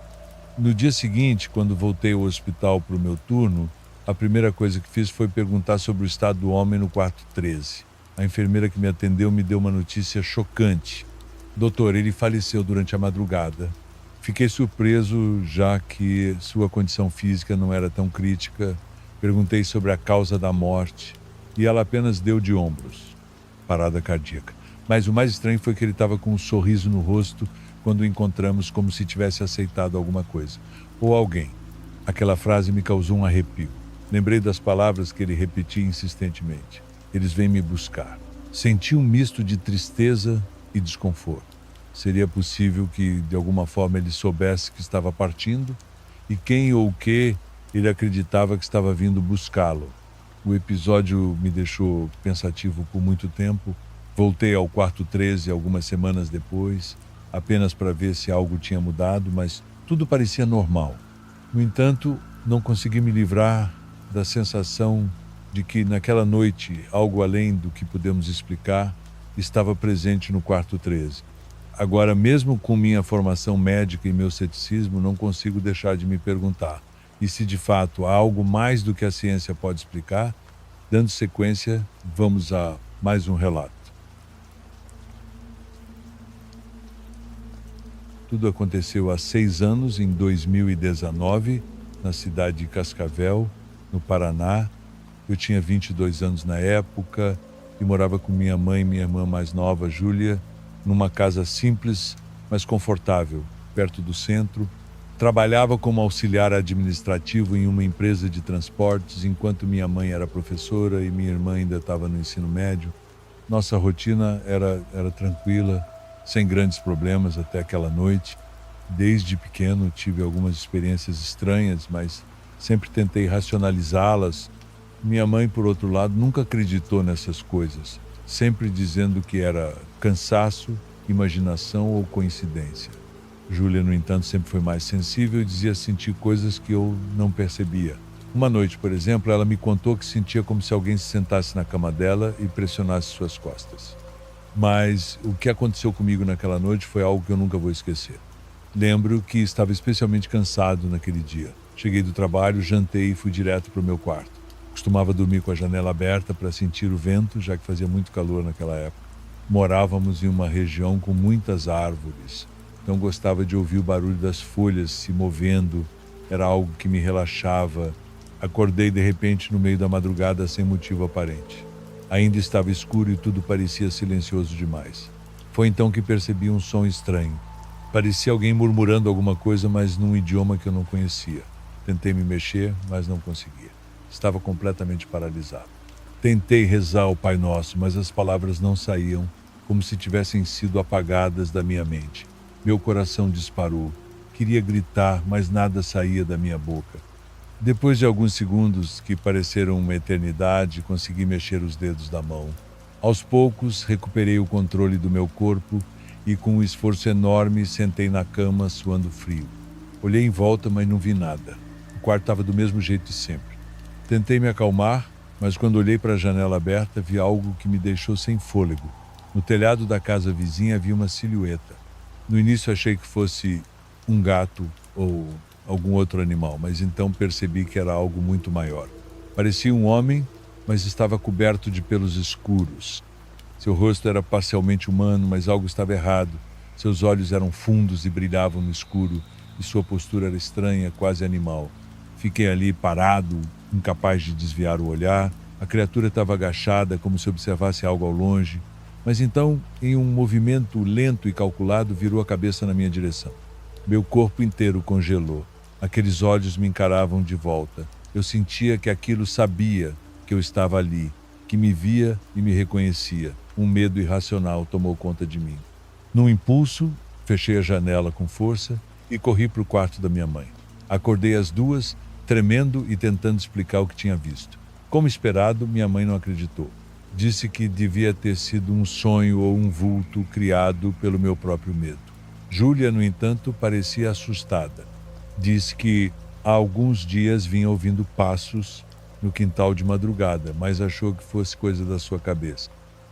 No dia seguinte, quando voltei ao hospital para o meu turno, a primeira coisa que fiz foi perguntar sobre o estado do homem no quarto 13. A enfermeira que me atendeu me deu uma notícia chocante. Doutor, ele faleceu durante a madrugada. Fiquei surpreso, já que sua condição física não era tão crítica. Perguntei sobre a causa da morte e ela apenas deu de ombros. parada cardíaca. Mas o mais estranho foi que ele estava com um sorriso no rosto quando o encontramos, como se tivesse aceitado alguma coisa. Ou alguém. Aquela frase me causou um arrepio. Lembrei das palavras que ele repetia insistentemente. Eles vêm me buscar. Senti um misto de tristeza e desconforto. Seria possível que, de alguma forma, ele soubesse que estava partindo? E quem ou o que ele acreditava que estava vindo buscá-lo? O episódio me deixou pensativo por muito tempo. Voltei ao quarto 13 algumas semanas depois, apenas para ver se algo tinha mudado, mas tudo parecia normal. No entanto, não consegui me livrar da sensação de que naquela noite, algo além do que podemos explicar, estava presente no quarto 13. Agora, mesmo com minha formação médica e meu ceticismo, não consigo deixar de me perguntar: e se de fato há algo mais do que a ciência pode explicar? Dando sequência, vamos a mais um relato. Tudo aconteceu há 6 anos, em 2019, na cidade de Cascavel, no Paraná. Eu tinha 22 anos na época e morava com minha mãe e minha irmã mais nova, Júlia, numa casa simples, mas confortável, perto do centro. Trabalhava como auxiliar administrativo em uma empresa de transportes, enquanto minha mãe era professora e minha irmã ainda estava no ensino médio. Nossa rotina era tranquila, sem grandes problemas até aquela noite. Desde pequeno tive algumas experiências estranhas, mas sempre tentei racionalizá-las. Minha mãe, por outro lado, nunca acreditou nessas coisas, sempre dizendo que era cansaço, imaginação ou coincidência. Júlia, no entanto, sempre foi mais sensível e dizia sentir coisas que eu não percebia. Uma noite, por exemplo, ela me contou que sentia como se alguém se sentasse na cama dela e pressionasse suas costas. Mas o que aconteceu comigo naquela noite foi algo que eu nunca vou esquecer. Lembro que estava especialmente cansado naquele dia. Cheguei do trabalho, jantei e fui direto para o meu quarto. Costumava dormir com a janela aberta para sentir o vento, já que fazia muito calor naquela época. Morávamos em uma região com muitas árvores, então gostava de ouvir o barulho das folhas se movendo, era algo que me relaxava. Acordei de repente no meio da madrugada sem motivo aparente. Ainda estava escuro e tudo parecia silencioso demais. Foi então que percebi um som estranho. Parecia alguém murmurando alguma coisa, mas num idioma que eu não conhecia. Tentei me mexer, mas não conseguia. Estava completamente paralisado. Tentei rezar o Pai Nosso, mas as palavras não saíam, como se tivessem sido apagadas da minha mente. Meu coração disparou. Queria gritar, mas nada saía da minha boca. Depois de alguns segundos, que pareceram uma eternidade, consegui mexer os dedos da mão. Aos poucos, recuperei o controle do meu corpo e, com um esforço enorme, sentei na cama, suando frio. Olhei em volta, mas não vi nada. O quarto estava do mesmo jeito de sempre. Tentei me acalmar, mas quando olhei para a janela aberta, vi algo que me deixou sem fôlego. No telhado da casa vizinha havia uma silhueta. No início achei que fosse um gato ou algum outro animal, mas então percebi que era algo muito maior. Parecia um homem, mas estava coberto de pelos escuros. Seu rosto era parcialmente humano, mas algo estava errado. Seus olhos eram fundos e brilhavam no escuro, e sua postura era estranha, quase animal. Fiquei ali parado, incapaz de desviar o olhar. A criatura estava agachada, como se observasse algo ao longe. Mas então, em um movimento lento e calculado, virou a cabeça na minha direção. Meu corpo inteiro congelou. Aqueles olhos me encaravam de volta. Eu sentia que aquilo sabia que eu estava ali, que me via e me reconhecia. Um medo irracional tomou conta de mim. Num impulso, fechei a janela com força e corri para o quarto da minha mãe. Acordei as duas, tremendo e tentando explicar o que tinha visto. Como esperado, minha mãe não acreditou. Disse que devia ter sido um sonho ou um vulto criado pelo meu próprio medo. Júlia, no entanto, parecia assustada. Disse que há alguns dias vinha ouvindo passos no quintal de madrugada, mas achou que fosse coisa da sua cabeça.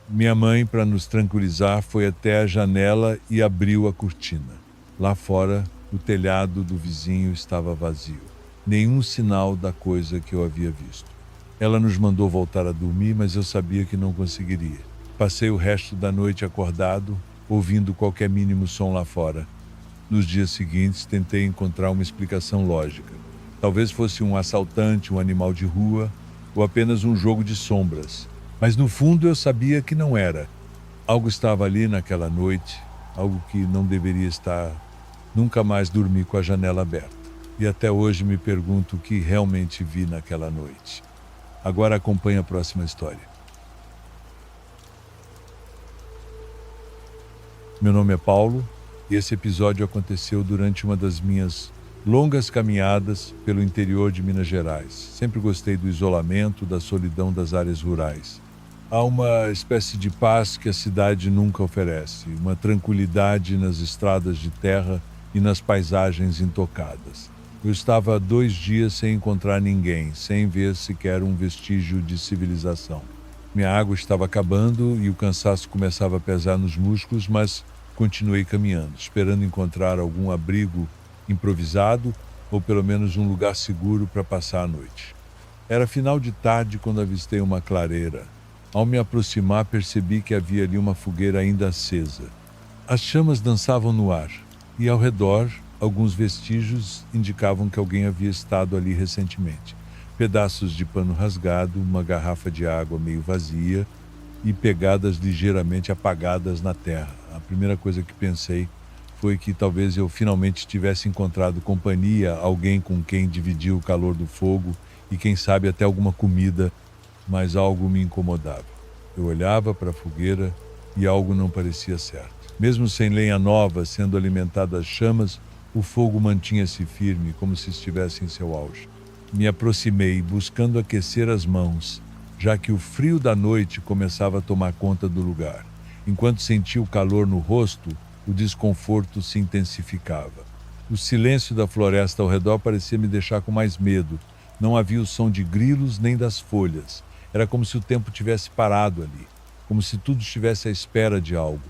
Minha mãe, para nos tranquilizar, foi até a janela e abriu a cortina. Lá fora, o telhado do vizinho estava vazio. Nenhum sinal da coisa que eu havia visto. Ela nos mandou voltar a dormir, mas eu sabia que não conseguiria. Passei o resto da noite acordado, ouvindo qualquer mínimo som lá fora. Nos dias seguintes, tentei encontrar uma explicação lógica. Talvez fosse um assaltante, um animal de rua, ou apenas um jogo de sombras. Mas no fundo eu sabia que não era. Algo estava ali naquela noite, algo que não deveria estar. Nunca mais dormi com a janela aberta. E até hoje me pergunto o que realmente vi naquela noite. Agora acompanhe a próxima história. Meu nome é Paulo e esse episódio aconteceu durante uma das minhas longas caminhadas pelo interior de Minas Gerais. Sempre gostei do isolamento, da solidão das áreas rurais. Há uma espécie de paz que a cidade nunca oferece, uma tranquilidade nas estradas de terra e nas paisagens intocadas. Eu estava há 2 dias sem encontrar ninguém, sem ver sequer um vestígio de civilização. Minha água estava acabando e o cansaço começava a pesar nos músculos, mas continuei caminhando, esperando encontrar algum abrigo improvisado ou pelo menos um lugar seguro para passar a noite. Era final de tarde quando avistei uma clareira. Ao me aproximar, percebi que havia ali uma fogueira ainda acesa. As chamas dançavam no ar e ao redor alguns vestígios indicavam que alguém havia estado ali recentemente. Pedaços de pano rasgado, uma garrafa de água meio vazia e pegadas ligeiramente apagadas na terra. A primeira coisa que pensei foi que talvez eu finalmente tivesse encontrado companhia, alguém com quem dividir o calor do fogo e quem sabe até alguma comida, mas algo me incomodava. Eu olhava para a fogueira e algo não parecia certo. Mesmo sem lenha nova sendo alimentada às chamas, o fogo mantinha-se firme, como se estivesse em seu auge. Me aproximei, buscando aquecer as mãos, já que o frio da noite começava a tomar conta do lugar. Enquanto sentia o calor no rosto, o desconforto se intensificava. O silêncio da floresta ao redor parecia me deixar com mais medo. Não havia o som de grilos nem das folhas. Era como se o tempo tivesse parado ali, como se tudo estivesse à espera de algo.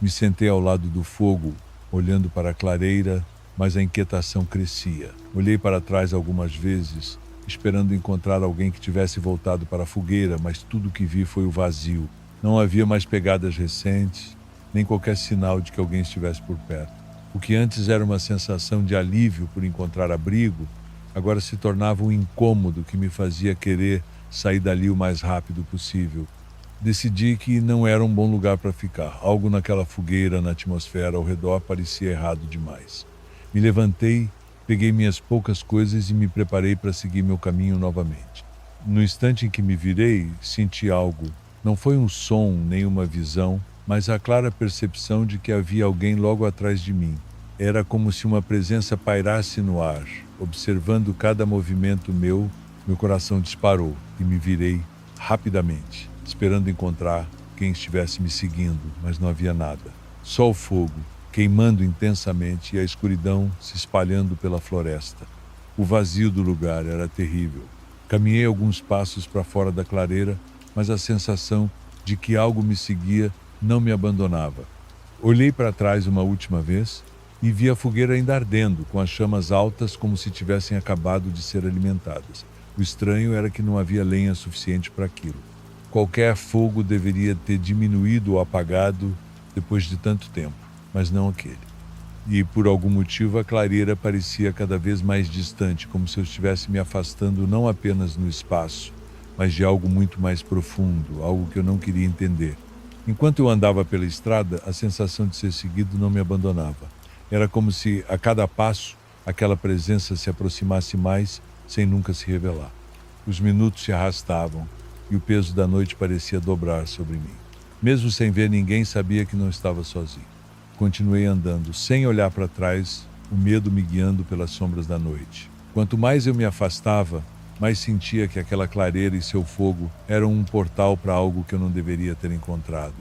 Me sentei ao lado do fogo, olhando para a clareira, mas a inquietação crescia. Olhei para trás algumas vezes, esperando encontrar alguém que tivesse voltado para a fogueira, mas tudo que vi foi o vazio. Não havia mais pegadas recentes, nem qualquer sinal de que alguém estivesse por perto. O que antes era uma sensação de alívio por encontrar abrigo, agora se tornava um incômodo que me fazia querer sair dali o mais rápido possível. Decidi que não era um bom lugar para ficar. Algo naquela fogueira, na atmosfera ao redor, parecia errado demais. Me levantei, peguei minhas poucas coisas e me preparei para seguir meu caminho novamente. No instante em que me virei, senti algo. Não foi um som nem uma visão, mas a clara percepção de que havia alguém logo atrás de mim. Era como se uma presença pairasse no ar. Observando cada movimento meu coração disparou e me virei rapidamente, esperando encontrar quem estivesse me seguindo, mas não havia nada. Só o fogo, queimando intensamente e a escuridão se espalhando pela floresta. O vazio do lugar era terrível. Caminhei alguns passos para fora da clareira, mas a sensação de que algo me seguia não me abandonava. Olhei para trás uma última vez e vi a fogueira ainda ardendo, com as chamas altas como se tivessem acabado de ser alimentadas. O estranho era que não havia lenha suficiente para aquilo. Qualquer fogo deveria ter diminuído ou apagado depois de tanto tempo, mas não aquele. E por algum motivo a clareira parecia cada vez mais distante, como se eu estivesse me afastando não apenas no espaço, mas de algo muito mais profundo, algo que eu não queria entender. Enquanto eu andava pela estrada, a sensação de ser seguido não me abandonava. Era como se, a cada passo, aquela presença se aproximasse mais, sem nunca se revelar. Os minutos se arrastavam, e o peso da noite parecia dobrar sobre mim. Mesmo sem ver ninguém, sabia que não estava sozinho. Continuei andando, sem olhar para trás, o medo me guiando pelas sombras da noite. Quanto mais eu me afastava, mais sentia que aquela clareira e seu fogo eram um portal para algo que eu não deveria ter encontrado.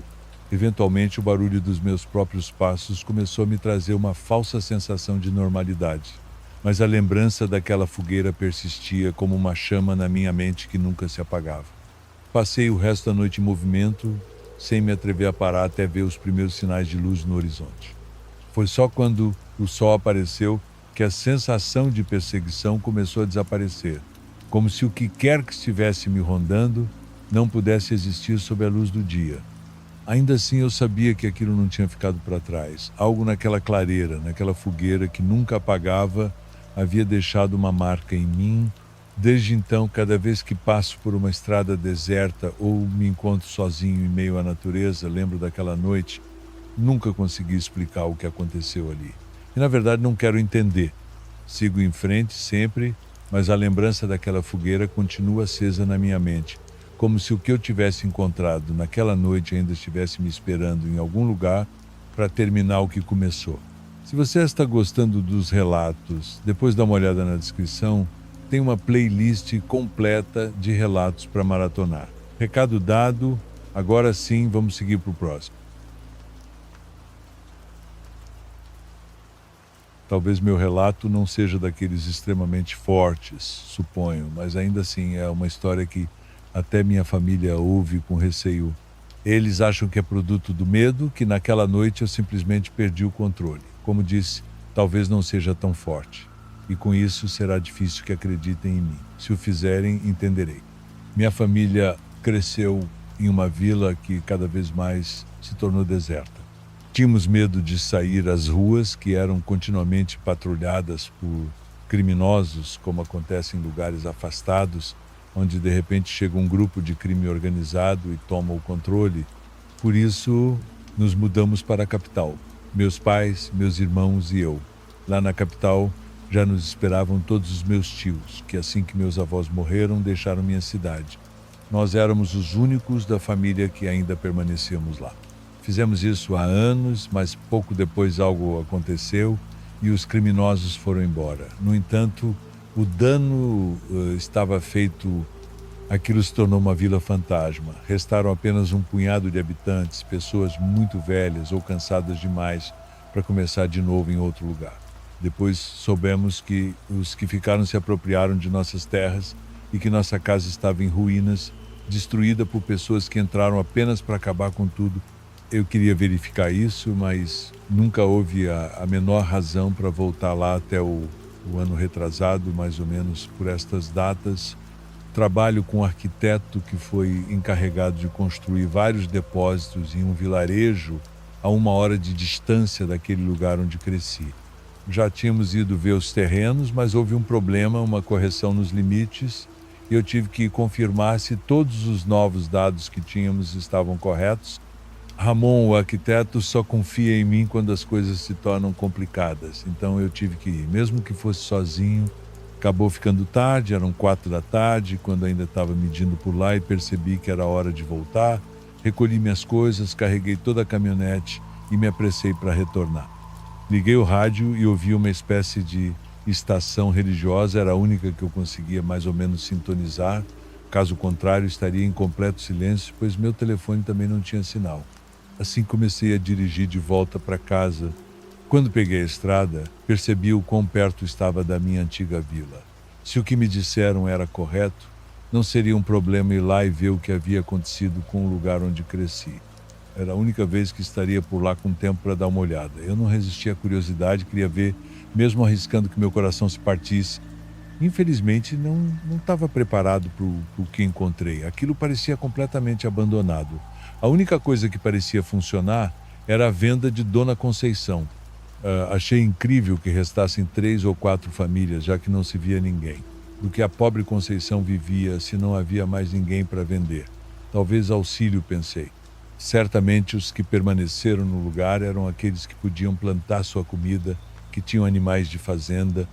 Eventualmente, o barulho dos meus próprios passos começou a me trazer uma falsa sensação de normalidade. Mas a lembrança daquela fogueira persistia como uma chama na minha mente que nunca se apagava. Passei o resto da noite em movimento, sem me atrever a parar até ver os primeiros sinais de luz no horizonte. Foi só quando o sol apareceu que a sensação de perseguição começou a desaparecer, como se o que quer que estivesse me rondando não pudesse existir sob a luz do dia. Ainda assim eu sabia que aquilo não tinha ficado para trás. Algo naquela clareira, naquela fogueira que nunca apagava, havia deixado uma marca em mim Desde então, cada vez que passo por uma estrada deserta ou me encontro sozinho em meio à natureza, lembro daquela noite. Nunca consegui explicar o que aconteceu ali. E na verdade não quero entender. Sigo em frente sempre, mas a lembrança daquela fogueira continua acesa na minha mente, como se o que eu tivesse encontrado naquela noite ainda estivesse me esperando em algum lugar para terminar o que começou. Se você está gostando dos relatos, depois dá uma olhada na descrição, tem uma playlist completa de relatos para maratonar. Recado dado, agora sim vamos seguir para o próximo. Talvez meu relato não seja daqueles extremamente fortes, suponho, mas ainda assim é uma história que até minha família ouve com receio. Eles acham que é produto do medo, que naquela noite eu simplesmente perdi o controle. Como disse, talvez não seja tão forte. E com isso será difícil que acreditem em mim. Se o fizerem, entenderei. Minha família cresceu em uma vila que cada vez mais se tornou deserta. Tínhamos medo de sair às ruas, que eram continuamente patrulhadas por criminosos, como acontece em lugares afastados, onde de repente chega um grupo de crime organizado e toma o controle. Por isso, nos mudamos para a capital. Meus pais, meus irmãos e eu. Lá na capital, já nos esperavam todos os meus tios, que assim que meus avós morreram, deixaram minha cidade. Nós éramos os únicos da família que ainda permanecíamos lá. Fizemos isso há anos, mas pouco depois algo aconteceu e os criminosos foram embora. No entanto, o dano estava feito, aquilo se tornou uma vila fantasma. Restaram apenas um punhado de habitantes, pessoas muito velhas ou cansadas demais para começar de novo em outro lugar. Depois soubemos que os que ficaram se apropriaram de nossas terras e que nossa casa estava em ruínas, destruída por pessoas que entraram apenas para acabar com tudo. Eu queria verificar isso, mas nunca houve a menor razão para voltar lá até o ano retrasado, mais ou menos por estas datas. Trabalho com um arquiteto que foi encarregado de construir vários depósitos em um vilarejo a 1 hora de distância daquele lugar onde cresci. Já tínhamos ido ver os terrenos, mas houve um problema, uma correção nos limites, e eu tive que confirmar se todos os novos dados que tínhamos estavam corretos. Ramon, o arquiteto, só confia em mim quando as coisas se tornam complicadas. Então eu tive que ir, mesmo que fosse sozinho. Acabou ficando tarde, eram 4 da tarde, quando ainda estava medindo por lá e percebi que era hora de voltar. Recolhi minhas coisas, carreguei toda a caminhonete e me apressei para retornar. Liguei o rádio e ouvi uma espécie de estação religiosa, era a única que eu conseguia mais ou menos sintonizar. Caso contrário, estaria em completo silêncio, pois meu telefone também não tinha sinal. Assim comecei a dirigir de volta para casa. Quando peguei a estrada, percebi o quão perto estava da minha antiga vila. Se o que me disseram era correto, não seria um problema ir lá e ver o que havia acontecido com o lugar onde cresci. Era a única vez que estaria por lá com tempo para dar uma olhada. Eu não resisti à curiosidade, queria ver, mesmo arriscando que meu coração se partisse. Infelizmente, não estava preparado para o que encontrei. Aquilo parecia completamente abandonado. A única coisa que parecia funcionar era a venda de Dona Conceição. Achei incrível que restassem 3 ou 4 famílias, já que não se via ninguém. Do que a pobre Conceição vivia se não havia mais ninguém para vender. Talvez auxílio, pensei. Certamente os que permaneceram no lugar eram aqueles que podiam plantar sua comida, que tinham animais de fazenda.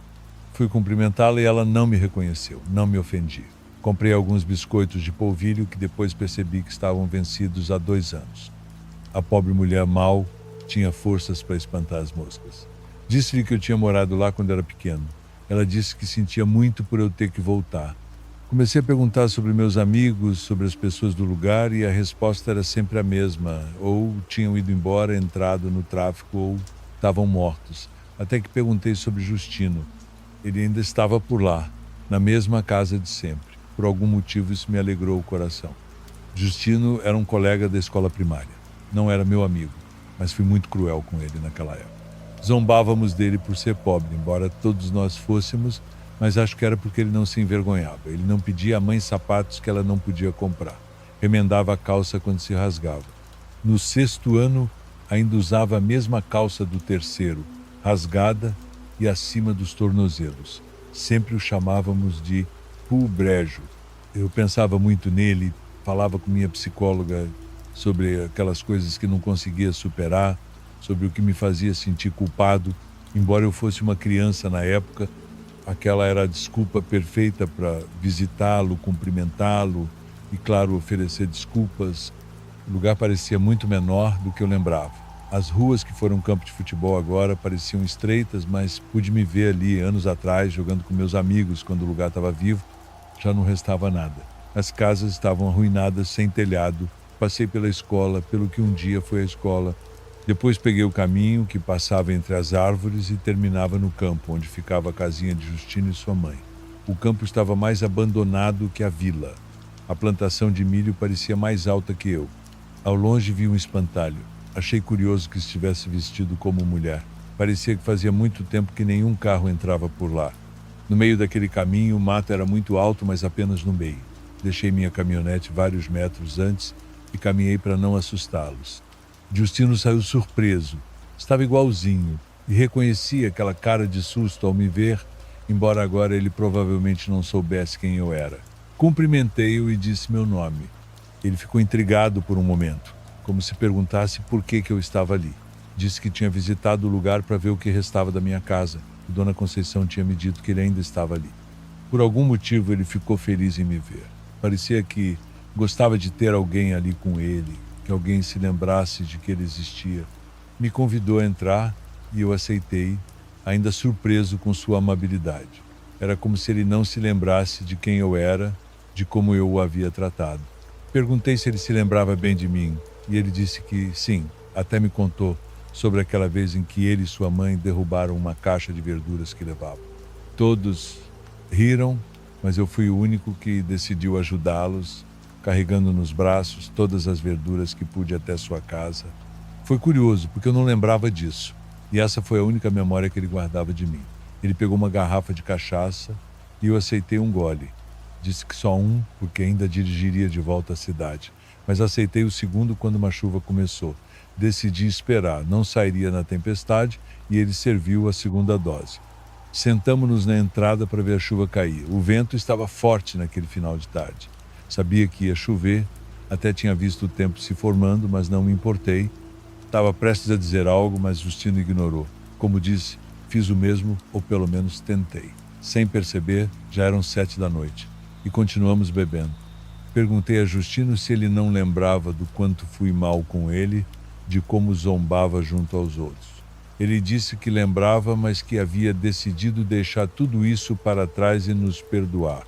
Fui cumprimentá-la e ela não me reconheceu, não me ofendi. Comprei alguns biscoitos de polvilho que depois percebi que estavam vencidos há 2 anos. A pobre mulher mal tinha forças para espantar as moscas. Disse-lhe que eu tinha morado lá quando era pequeno. Ela disse que sentia muito por eu ter que voltar. Comecei a perguntar sobre meus amigos, sobre as pessoas do lugar e a resposta era sempre a mesma. Ou tinham ido embora, entrado no tráfico ou estavam mortos. Até que perguntei sobre Justino. Ele ainda estava por lá, na mesma casa de sempre. Por algum motivo isso me alegrou o coração. Justino era um colega da escola primária. Não era meu amigo, mas fui muito cruel com ele naquela época. Zombávamos dele por ser pobre, embora todos nós fôssemos, mas acho que era porque ele não se envergonhava. Ele não pedia à mãe sapatos que ela não podia comprar. Remendava a calça quando se rasgava. No 6º ano, ainda usava a mesma calça do 3º, rasgada e acima dos tornozelos. Sempre o chamávamos de Raul Brejo. Eu pensava muito nele, falava com minha psicóloga sobre aquelas coisas que não conseguia superar, sobre o que me fazia sentir culpado. Embora eu fosse uma criança na época, aquela era a desculpa perfeita para visitá-lo, cumprimentá-lo e, claro, oferecer desculpas. O lugar parecia muito menor do que eu lembrava. As ruas que foram um campo de futebol agora pareciam estreitas, mas pude me ver ali anos atrás, jogando com meus amigos quando o lugar estava vivo. Já não restava nada. As casas estavam arruinadas, sem telhado. Passei pela escola, pelo que um dia foi a escola. Depois peguei o caminho que passava entre as árvores e terminava no campo, onde ficava a casinha de Justino e sua mãe. O campo estava mais abandonado que a vila. A plantação de milho parecia mais alta que eu. Ao longe vi um espantalho. Achei curioso que estivesse vestido como mulher. Parecia que fazia muito tempo que nenhum carro entrava por lá. No meio daquele caminho, o mato era muito alto, mas apenas no meio. Deixei minha caminhonete vários metros antes e caminhei para não assustá-los. Justino saiu surpreso. Estava igualzinho e reconheci aquela cara de susto ao me ver, embora agora ele provavelmente não soubesse quem eu era. Cumprimentei-o e disse meu nome. Ele ficou intrigado por um momento, como se perguntasse por que eu estava ali. Disse que tinha visitado o lugar para ver o que restava da minha casa, e Dona Conceição tinha me dito que ele ainda estava ali. Por algum motivo ele ficou feliz em me ver. Parecia que gostava de ter alguém ali com ele, que alguém se lembrasse de que ele existia. Me convidou a entrar e eu aceitei, ainda surpreso com sua amabilidade. Era como se ele não se lembrasse de quem eu era, de como eu o havia tratado. Perguntei se ele se lembrava bem de mim e ele disse que sim, até me contou sobre aquela vez em que ele e sua mãe derrubaram uma caixa de verduras que levavam. Todos riram, mas eu fui o único que decidiu ajudá-los, carregando nos braços todas as verduras que pude até sua casa. Foi curioso, porque eu não lembrava disso, e essa foi a única memória que ele guardava de mim. Ele pegou uma garrafa de cachaça e eu aceitei um gole. Disse que só um, porque ainda dirigiria de volta à cidade, mas aceitei o segundo quando uma chuva começou. Decidi esperar, não sairia na tempestade, e ele serviu a segunda dose. Sentamo-nos na entrada para ver a chuva cair. O vento estava forte naquele final de tarde. Sabia que ia chover, até tinha visto o tempo se formando, mas não me importei. Estava prestes a dizer algo, mas Justino ignorou. Como disse, fiz o mesmo, ou pelo menos tentei. Sem perceber, já eram 7 da noite, e continuamos bebendo. Perguntei a Justino se ele não lembrava do quanto fui mal com ele, de como zombava junto aos outros. Ele disse que lembrava, mas que havia decidido deixar tudo isso para trás e nos perdoar.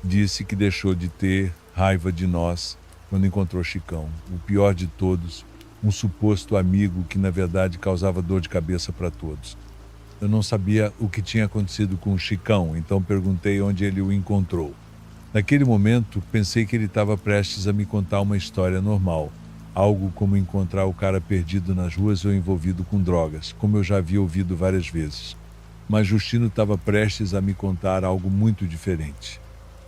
Disse que deixou de ter raiva de nós quando encontrou Chicão, o pior de todos, um suposto amigo que na verdade causava dor de cabeça para todos. Eu não sabia o que tinha acontecido com o Chicão, então perguntei onde ele o encontrou. Naquele momento, pensei que ele estava prestes a me contar uma história normal, algo como encontrar o cara perdido nas ruas ou envolvido com drogas, como eu já havia ouvido várias vezes. Mas Justino estava prestes a me contar algo muito diferente.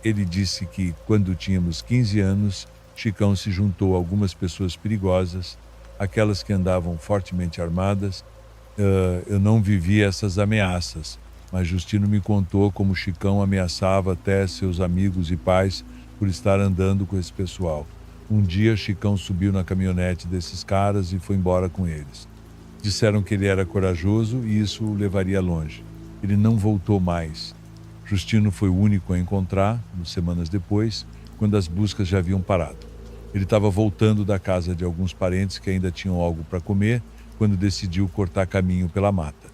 Ele disse que, quando tínhamos 15 anos, Chicão se juntou a algumas pessoas perigosas, aquelas que andavam fortemente armadas. Eu não vivi essas ameaças, mas Justino me contou como Chicão ameaçava até seus amigos e pais por estar andando com esse pessoal. Um dia, Chicão subiu na caminhonete desses caras e foi embora com eles. Disseram que ele era corajoso e isso o levaria longe. Ele não voltou mais. Justino foi o único a encontrar, semanas depois, quando as buscas já haviam parado. Ele estava voltando da casa de alguns parentes que ainda tinham algo para comer, quando decidiu cortar caminho pela mata.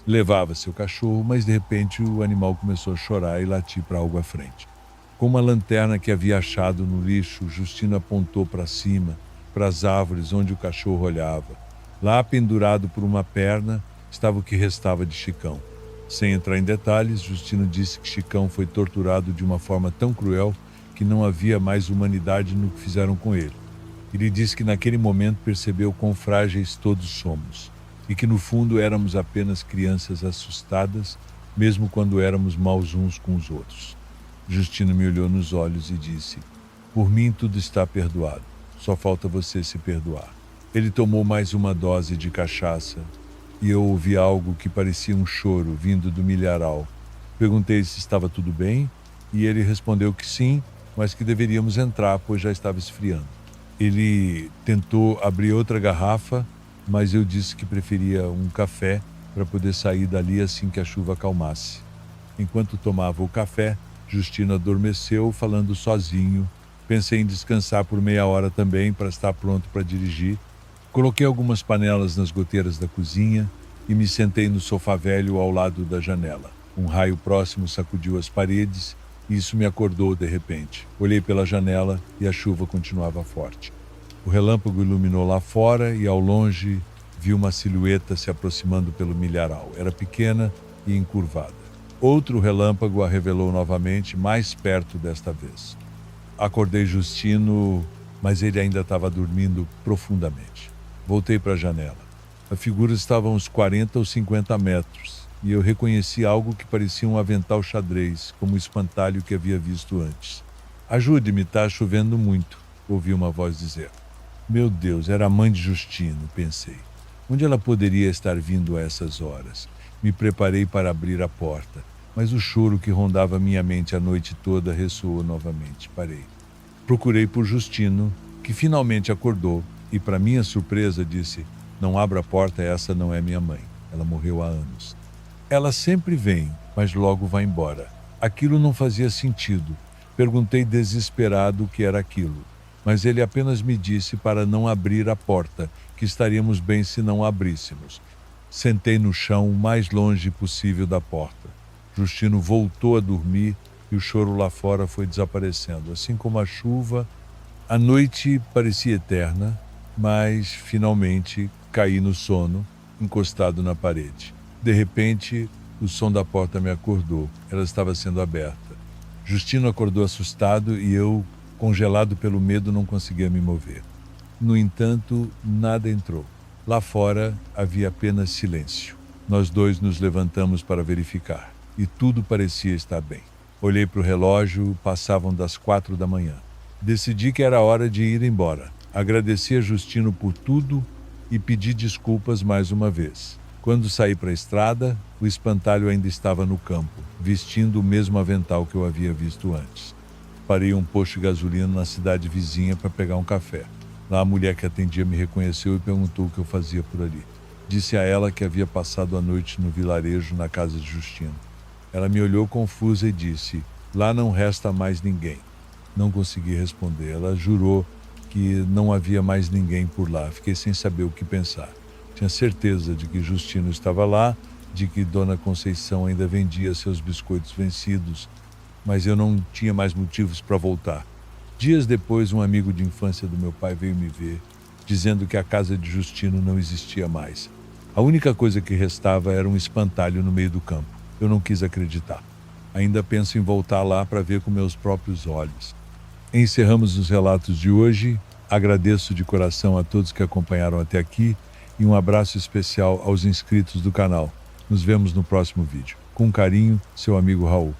Levava seu cachorro, mas de repente o animal começou a chorar e latir para algo à frente. Com uma lanterna que havia achado no lixo, Justino apontou para cima, para as árvores onde o cachorro olhava. Lá, pendurado por uma perna, estava o que restava de Chicão. Sem entrar em detalhes, Justino disse que Chicão foi torturado de uma forma tão cruel que não havia mais humanidade no que fizeram com ele. Ele disse que naquele momento percebeu quão frágeis todos somos e que no fundo éramos apenas crianças assustadas, mesmo quando éramos maus uns com os outros. Justino me olhou nos olhos e disse: "Por mim tudo está perdoado, só falta você se perdoar." Ele tomou mais uma dose de cachaça e eu ouvi algo que parecia um choro vindo do milharal. Perguntei se estava tudo bem e ele respondeu que sim, mas que deveríamos entrar, pois já estava esfriando. Ele tentou abrir outra garrafa, mas eu disse que preferia um café para poder sair dali assim que a chuva acalmasse. Enquanto tomava o café, Justino adormeceu, falando sozinho. Pensei em descansar por meia hora também para estar pronto para dirigir. Coloquei algumas panelas nas goteiras da cozinha e me sentei no sofá velho ao lado da janela. Um raio próximo sacudiu as paredes e isso me acordou de repente. Olhei pela janela e a chuva continuava forte. O relâmpago iluminou lá fora e ao longe vi uma silhueta se aproximando pelo milharal. Era pequena e encurvada. Outro relâmpago a revelou novamente, mais perto desta vez. Acordei Justino, mas ele ainda estava dormindo profundamente. Voltei para a janela. A figura estava a uns 40 ou 50 metros e eu reconheci algo que parecia um avental xadrez, como o espantalho que havia visto antes. Ajude-me, está chovendo muito, ouvi uma voz dizer. Meu Deus, era a mãe de Justino, pensei. Onde ela poderia estar vindo a essas horas? Me preparei para abrir a porta, mas o choro que rondava minha mente a noite toda ressoou novamente. Parei. Procurei por Justino, que finalmente acordou e, para minha surpresa, disse: não abra a porta, essa não é minha mãe. Ela morreu há anos. Ela sempre vem, mas logo vai embora. Aquilo não fazia sentido. Perguntei desesperado o que era aquilo, mas ele apenas me disse para não abrir a porta, que estaríamos bem se não a abríssemos. Sentei no chão o mais longe possível da porta. Justino voltou a dormir e o choro lá fora foi desaparecendo. Assim como a chuva, a noite parecia eterna, mas finalmente caí no sono, encostado na parede. De repente, o som da porta me acordou. Ela estava sendo aberta. Justino acordou assustado e eu, congelado pelo medo, não conseguia me mover. No entanto, nada entrou. Lá fora havia apenas silêncio. Nós dois nos levantamos para verificar e tudo parecia estar bem. Olhei para o relógio, passavam das 4 da manhã. Decidi que era hora de ir embora. Agradeci a Justino por tudo e pedi desculpas mais uma vez. Quando saí para a estrada, o espantalho ainda estava no campo, vestindo o mesmo avental que eu havia visto antes. Parei um posto de gasolina na cidade vizinha para pegar um café. Lá a mulher que atendia me reconheceu e perguntou o que eu fazia por ali. Disse a ela que havia passado a noite no vilarejo na casa de Justino. Ela me olhou confusa e disse: lá não resta mais ninguém. Não consegui responder. Ela jurou que não havia mais ninguém por lá. Fiquei sem saber o que pensar. Tinha certeza de que Justino estava lá, de que Dona Conceição ainda vendia seus biscoitos vencidos, mas eu não tinha mais motivos para voltar. Dias depois, um amigo de infância do meu pai veio me ver, dizendo que a casa de Justino não existia mais. A única coisa que restava era um espantalho no meio do campo. Eu não quis acreditar. Ainda penso em voltar lá para ver com meus próprios olhos. Encerramos os relatos de hoje. Agradeço de coração a todos que acompanharam até aqui e um abraço especial aos inscritos do canal. Nos vemos no próximo vídeo. Com carinho, seu amigo Raul.